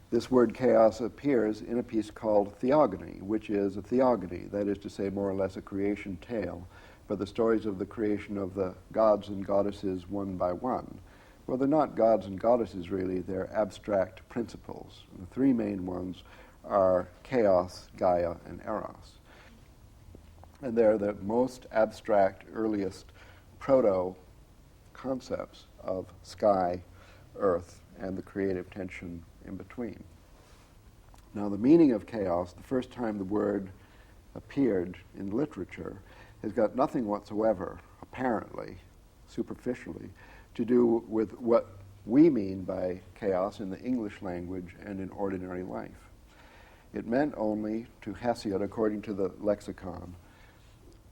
this word chaos appears in a piece called Theogony, which is a theogony, that is to say, more or less a creation tale, but the stories of the creation of the gods and goddesses one by one. Well, they're not gods and goddesses, really. They're abstract principles. The three main ones are chaos, Gaia, and Eros. And they're the most abstract, earliest proto-concepts of sky, earth, and the creative tension in between. Now, the meaning of chaos, the first time the word appeared in literature, has got nothing whatsoever, apparently, superficially, to do with what we mean by chaos in the English language and in ordinary life. It meant only, to Hesiod, according to the lexicon,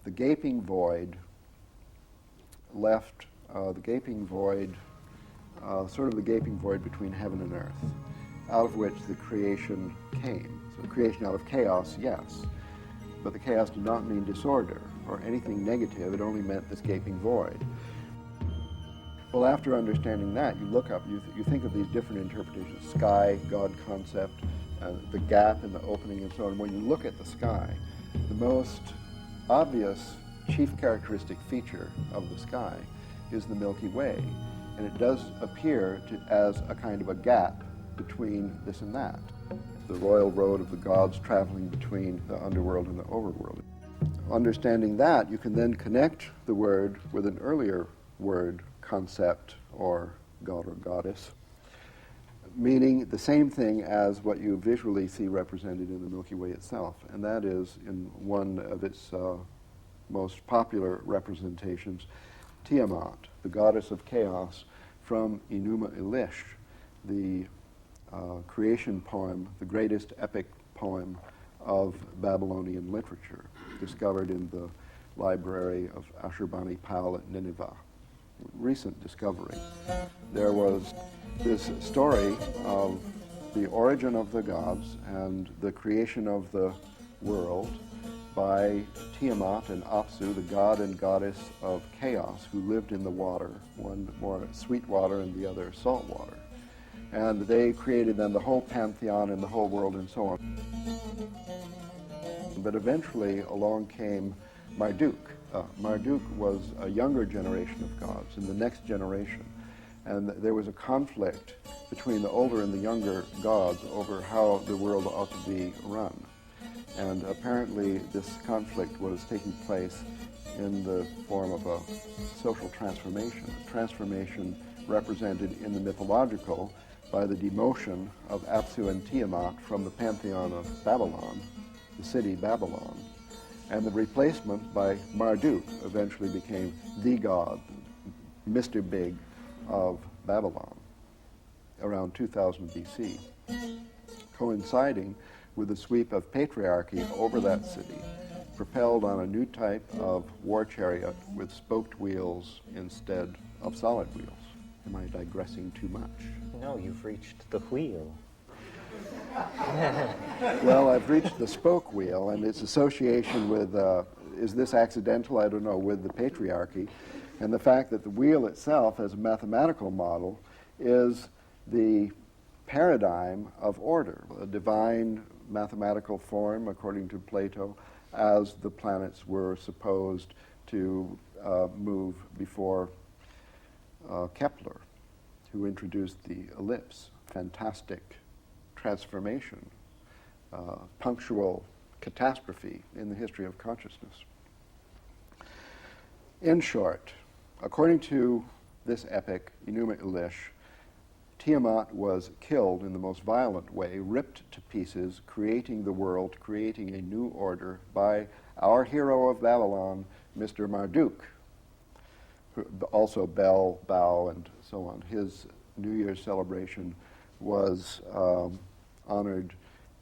the gaping void left, sort of the gaping void between heaven and earth, out of which the creation came. So creation out of chaos, yes, but the chaos did not mean disorder or anything negative. It only meant this gaping void. Well, after understanding that, you look up, you think of these different interpretations, sky, God concept, the gap in the opening and so on. When you look at the sky, the most obvious chief characteristic feature of the sky is the Milky Way, and it does appear as a kind of a gap between this and that, the royal road of the gods traveling between the underworld and the overworld. Understanding that, you can then connect the word with an earlier word, concept, or god or goddess, meaning the same thing as what you visually see represented in the Milky Way itself, and that is, in one of its most popular representations, Tiamat, the goddess of chaos, from Enuma Elish, the creation poem, the greatest epic poem of Babylonian literature, discovered in the library of Ashurbanipal at Nineveh. Recent discovery. There was this story of the origin of the gods and the creation of the world by Tiamat and Apsu, the god and goddess of chaos, who lived in the water, one more sweet water and the other salt water. And they created then the whole pantheon and the whole world and so on. But eventually along came Marduk, Marduk was a younger generation of gods, in the next generation. And there was a conflict between the older and the younger gods over how the world ought to be run. And apparently this conflict was taking place in the form of a social transformation, a transformation represented in the mythological by the demotion of Apsu and Tiamat from the pantheon of Babylon, the city Babylon, and the replacement by Marduk eventually became the god, Mr. Big of Babylon, around 2000 BC, coinciding with the sweep of patriarchy over that city, propelled on a new type of war chariot with spoked wheels instead of solid wheels. Am I digressing too much? No, you've reached the wheel. Well, I've reached the spoke wheel and its association with, is this accidental? I don't know, with the patriarchy. And the fact that the wheel itself as a mathematical model is the paradigm of order, a divine mathematical form, according to Plato, as the planets were supposed to move before Kepler, who introduced the ellipse. Fantastic transformation, punctual catastrophe in the history of consciousness. In short, according to this epic, Enuma Elish, Tiamat was killed in the most violent way, ripped to pieces, creating the world, creating a new order by our hero of Babylon, Mr. Marduk, also Bel, Bao, and so on. His New Year's celebration was honored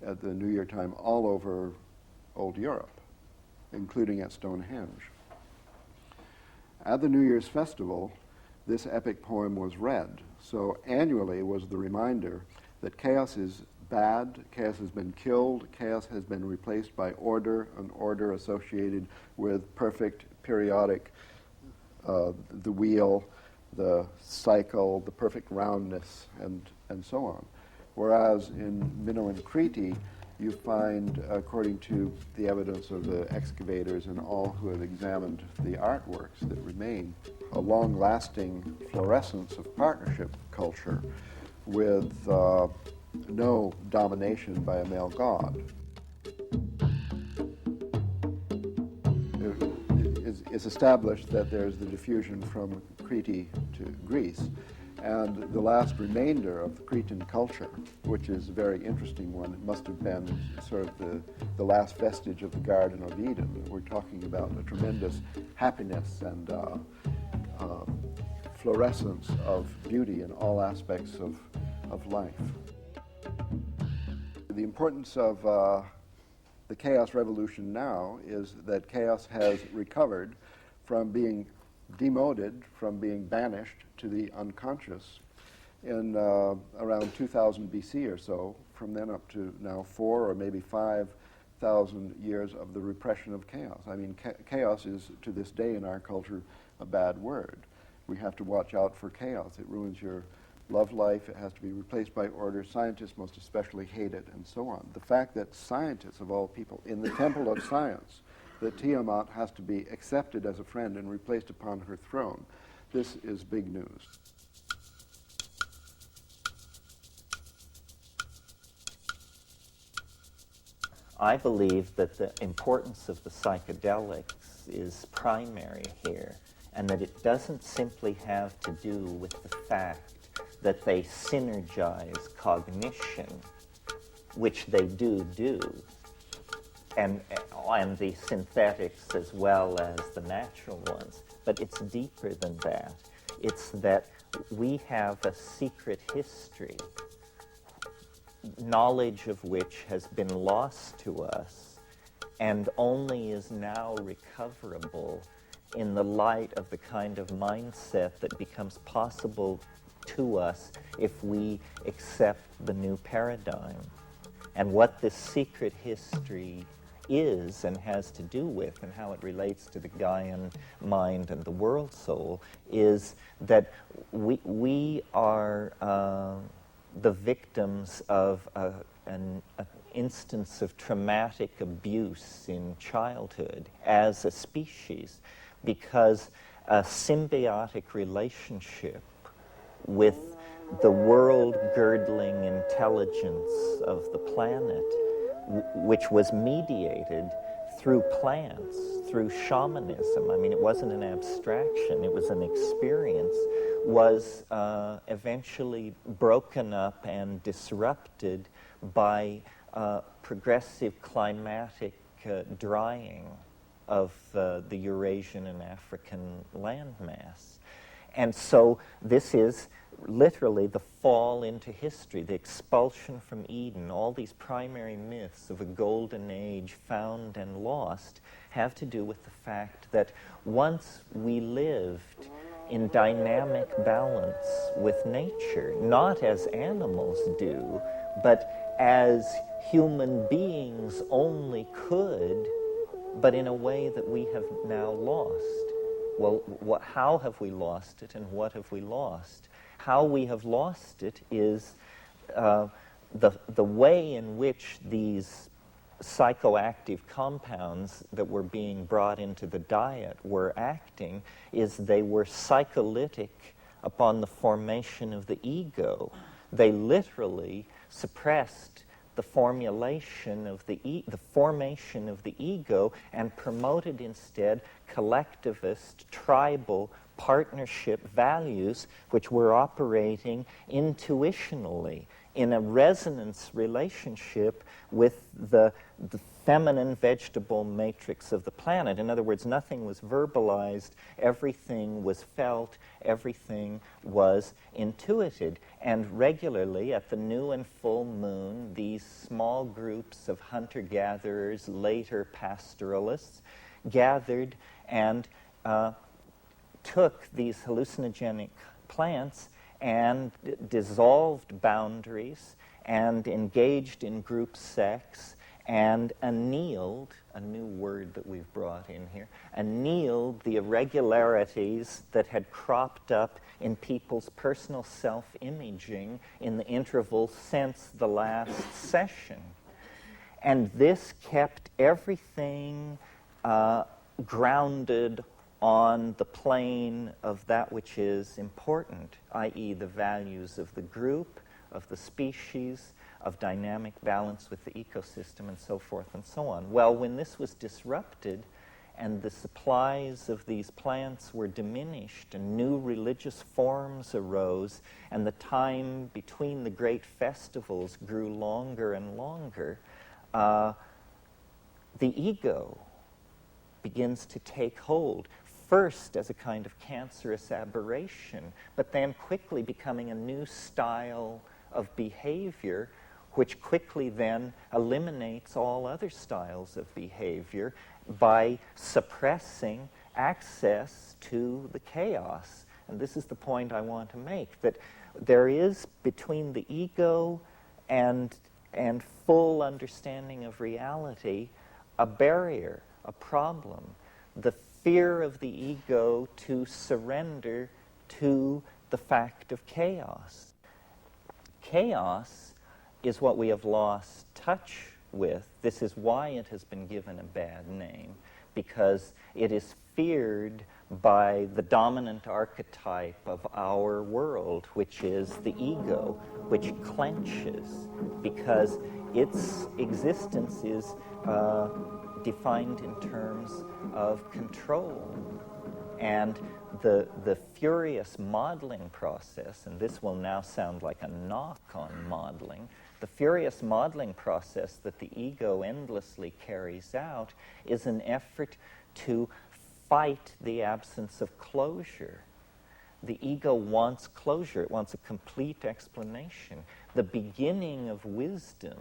at the New Year time all over Old Europe, including at Stonehenge. At the New Year's festival, this epic poem was read. So annually was the reminder that chaos is bad, chaos has been killed, chaos has been replaced by order, an order associated with perfect periodic, the wheel, the cycle, the perfect roundness, and so on. Whereas in Minoan Crete, you find, according to the evidence of the excavators and all who have examined the artworks that remain, a long-lasting fluorescence of partnership culture with no domination by a male god. It's established that there's the diffusion from Crete to Greece, and the last remainder of the Cretan culture, which is a very interesting one, it must have been sort of the last vestige of the Garden of Eden. We're talking about a tremendous happiness and fluorescence of beauty in all aspects of life. The importance of the chaos revolution now is that chaos has recovered from being demoted, from being banished to the unconscious in around 2000 BC or so, from then up to now 4 or maybe 5,000 years of the repression of chaos. I mean, chaos is, to this day in our culture, a bad word. We have to watch out for chaos. It ruins your love life. It has to be replaced by order. Scientists most especially hate it, and so on. The fact that scientists, of all people, in the temple of science, that Tiamat has to be accepted as a friend and replaced upon her throne, this is big news. I believe that the importance of the psychedelics is primary here, and that it doesn't simply have to do with the fact that they synergize cognition, which they do, and the synthetics as well as the natural ones. But it's deeper than that. It's that we have a secret history, knowledge of which has been lost to us and only is now recoverable in the light of the kind of mindset that becomes possible to us if we accept the new paradigm. And what this secret history is and has to do with, and how it relates to the Gaian mind and the world soul, is that we are the victims of an instance of traumatic abuse in childhood as a species, because a symbiotic relationship with the world-girdling intelligence of the planet, which was mediated through plants, through shamanism. I mean, it wasn't an abstraction, it was an experience, was eventually broken up and disrupted by progressive climatic drying of the Eurasian and African landmass. And so this is literally the fall into history, the expulsion from Eden. All these primary myths of a golden age found and lost have to do with the fact that once we lived in dynamic balance with nature, not as animals do, but as human beings only could, but in a way that we have now lost. Well, how have we lost it, and what have we lost? How we have lost it is the way in which these psychoactive compounds that were being brought into the diet were acting is they were psycholytic upon the formation of the ego. They literally suppressed the formulation of the formation of the ego and promoted instead collectivist, tribal, partnership values which were operating intuitionally in a resonance relationship with the feminine vegetable matrix of the planet. In other words, nothing was verbalized, everything was felt, everything was intuited. And regularly at the new and full moon, these small groups of hunter-gatherers, later pastoralists, gathered and took these hallucinogenic plants and dissolved boundaries and engaged in group sex and annealed, a new word that we've brought in here, annealed the irregularities that had cropped up in people's personal self-imaging in the interval since the last session. And this kept everything grounded on the plane of that which is important, i.e. the values of the group, of the species, of dynamic balance with the ecosystem, and so forth and so on. Well, when this was disrupted and the supplies of these plants were diminished and new religious forms arose and the time between the great festivals grew longer and longer, the ego begins to take hold, first as a kind of cancerous aberration, but then quickly becoming a new style of behavior, which quickly then eliminates all other styles of behavior by suppressing access to the chaos. And this is the point I want to make, that there is between the ego and full understanding of reality a barrier, a problem, the fear of the ego to surrender to the fact of chaos. Chaos is what we have lost touch with. This is why it has been given a bad name, because it is feared by the dominant archetype of our world, which is the ego, which clenches, because its existence is defined in terms of control. And the furious modeling process, and this will now sound like a knock on modeling, the furious modeling process that the ego endlessly carries out is an effort to fight the absence of closure. The ego wants closure. It wants a complete explanation. The beginning of wisdom,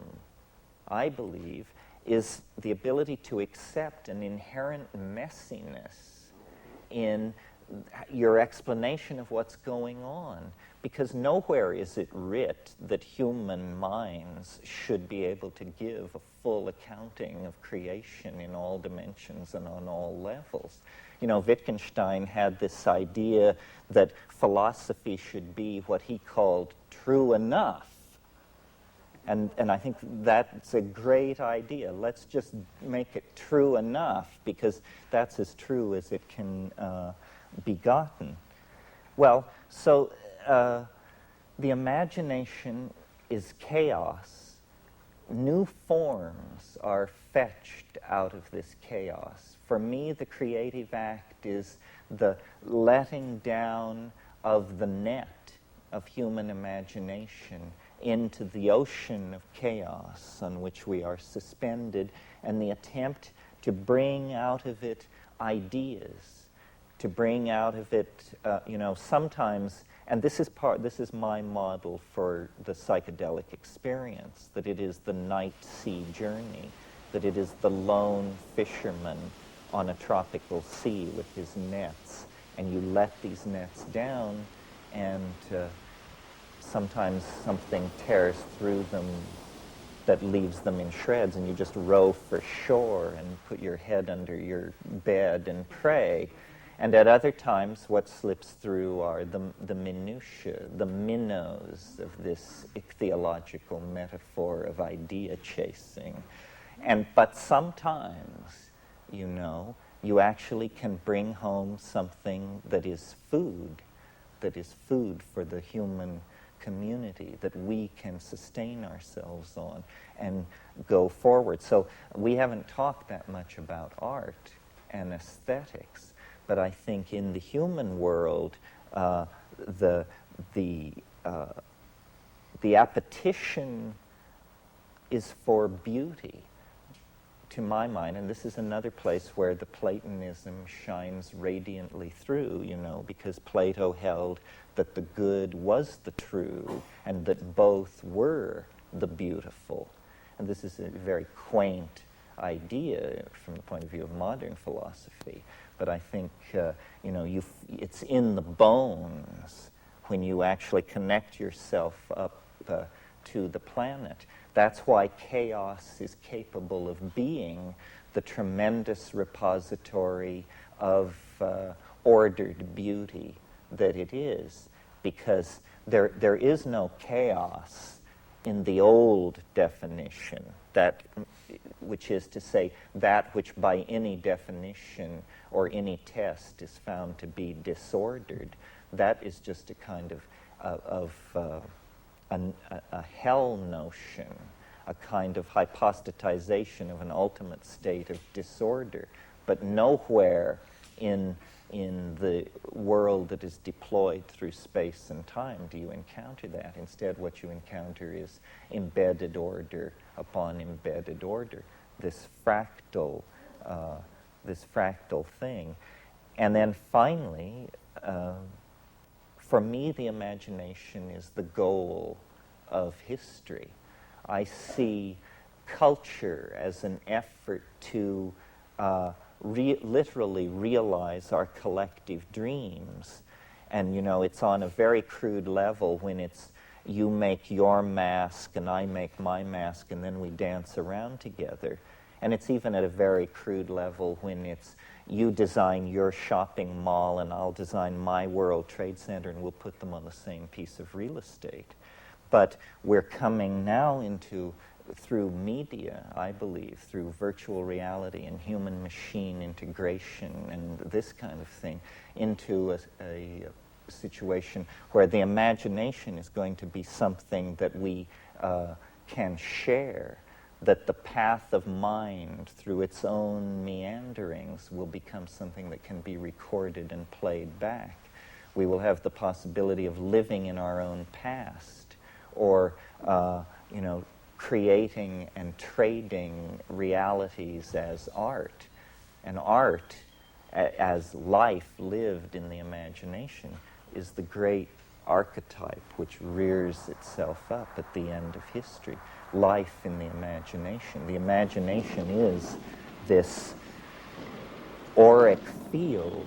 I believe, is the ability to accept an inherent messiness in your explanation of what's going on, because nowhere is it writ that human minds should be able to give a full accounting of creation in all dimensions and on all levels. You know, Wittgenstein had this idea that philosophy should be what he called true enough. And I think that's a great idea. Let's just make it true enough, because that's as true as it can be gotten. Well, so the imagination is chaos. New forms are fetched out of this chaos. For me, the creative act is the letting down of the net of human imagination into the ocean of chaos on which we are suspended, and the attempt to bring out of it ideas, to bring out of it, sometimes, and this is my model for the psychedelic experience, that it is the night sea journey, that it is the lone fisherman on a tropical sea with his nets, and you let these nets down, and sometimes something tears through them that leaves them in shreds, and you just row for shore and put your head under your bed and pray. And at other times, what slips through are the minutiae, the minnows of this ichthyological metaphor of idea chasing. But sometimes, you actually can bring home something that is food for the human community, that we can sustain ourselves on and go forward. So we haven't talked that much about art and aesthetics, but I think in the human world, the appetition is for beauty, to my mind, and this is another place where the Platonism shines radiantly through, because Plato held that the good was the true, and that both were the beautiful. And this is a very quaint idea from the point of view of modern philosophy, but I think, it's in the bones when you actually connect yourself up to the planet. That's why chaos is capable of being the tremendous repository of ordered beauty that it is, because there is no chaos in the old definition, which is to say that which by any definition or any test is found to be disordered. That is just a kind of a hell notion, a kind of hypostatization of an ultimate state of disorder. But nowhere in the world that is deployed through space and time do you encounter that. Instead, what you encounter is embedded order upon embedded order, this fractal thing. And then finally, for me, the imagination is the goal of history. I see culture as an effort to literally realize our collective dreams. And, it's on a very crude level when it's you make your mask and I make my mask and then we dance around together. And it's even at a very crude level when it's you design your shopping mall and I'll design my World Trade Center and we'll put them on the same piece of real estate. But we're coming now through media, I believe, through virtual reality and human-machine integration and this kind of thing, into a situation where the imagination is going to be something that we can share, that the path of mind through its own meanderings will become something that can be recorded and played back. We will have the possibility of living in our own past, or creating and trading realities as art, and art as life lived in the imagination is the great archetype which rears itself up at the end of history. Life in the imagination. The imagination is this auric field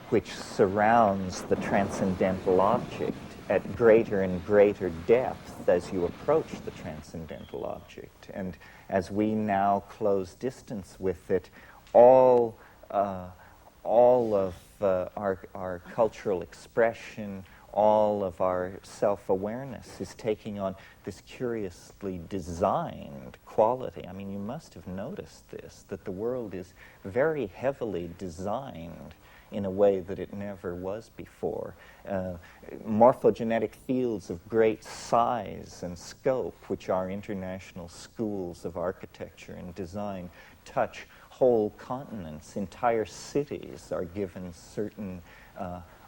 which surrounds the transcendental object at greater and greater depth as you approach the transcendental object. And as we now close distance with it, all of our cultural expression, all of our self-awareness is taking on this curiously designed quality. I mean, you must have noticed this, that the world is very heavily designed in a way that it never was before. Morphogenetic fields of great size and scope, which are international schools of architecture and design, touch whole continents. Entire cities are given certain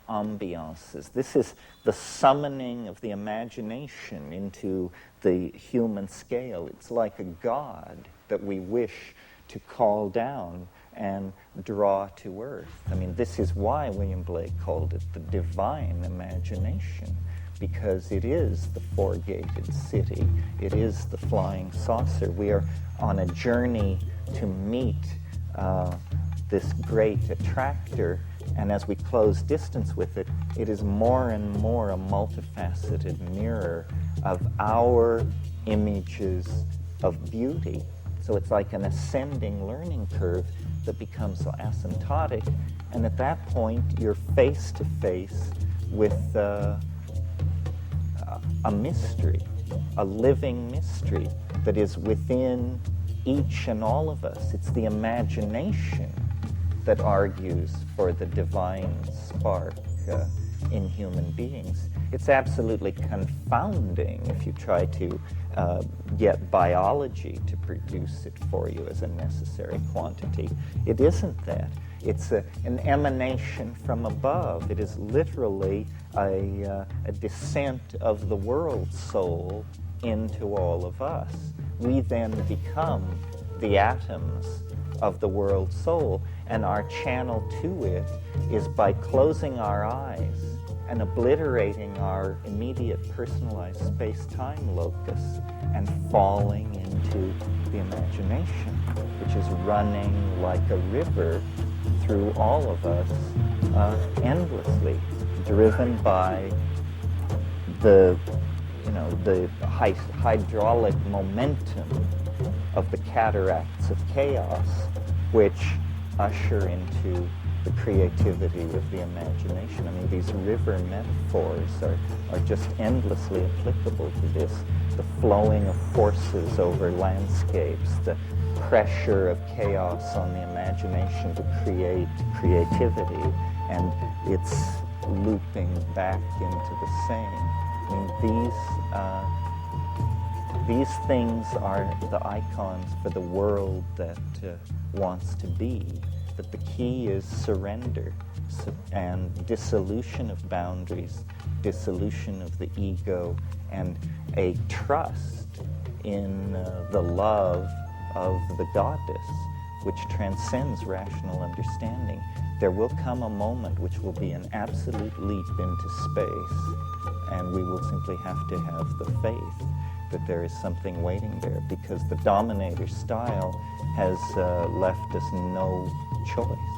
ambiances. This is the summoning of the imagination into the human scale. It's like a god that we wish to call down and draw to earth. I mean, this is why William Blake called it the divine imagination, because it is the four-gated city. It is the flying saucer. We are on a journey to meet this great attractor, and as we close distance with it, it is more and more a multifaceted mirror of our images of beauty. So it's like an ascending learning curve that becomes so asymptotic, and at that point you're face to face with a mystery, a living mystery that is within each and all of us. It's the imagination that argues for the divine spark in human beings. It's absolutely confounding if you try to get biology to produce it for you as a necessary quantity. It isn't that. It's an emanation from above. It is literally a descent of the world soul into all of us. We then become the atoms of the world soul, and our channel to it is by closing our eyes and obliterating our immediate personalized space-time locus and falling into the imagination, which is running like a river through all of us endlessly, driven by the hydraulic momentum of the cataracts of chaos, which usher into the creativity of the imagination. I mean, these river metaphors are just endlessly applicable to this. The flowing of forces over landscapes, the pressure of chaos on the imagination to create creativity, and it's looping back into the same. I mean, these things are the icons for the world that wants to be. But the key is surrender and dissolution of boundaries, dissolution of the ego, and a trust in the love of the goddess, which transcends rational understanding. There will come a moment which will be an absolute leap into space, and we will simply have to have the faith that there is something waiting there, because the dominator style has left us no choice.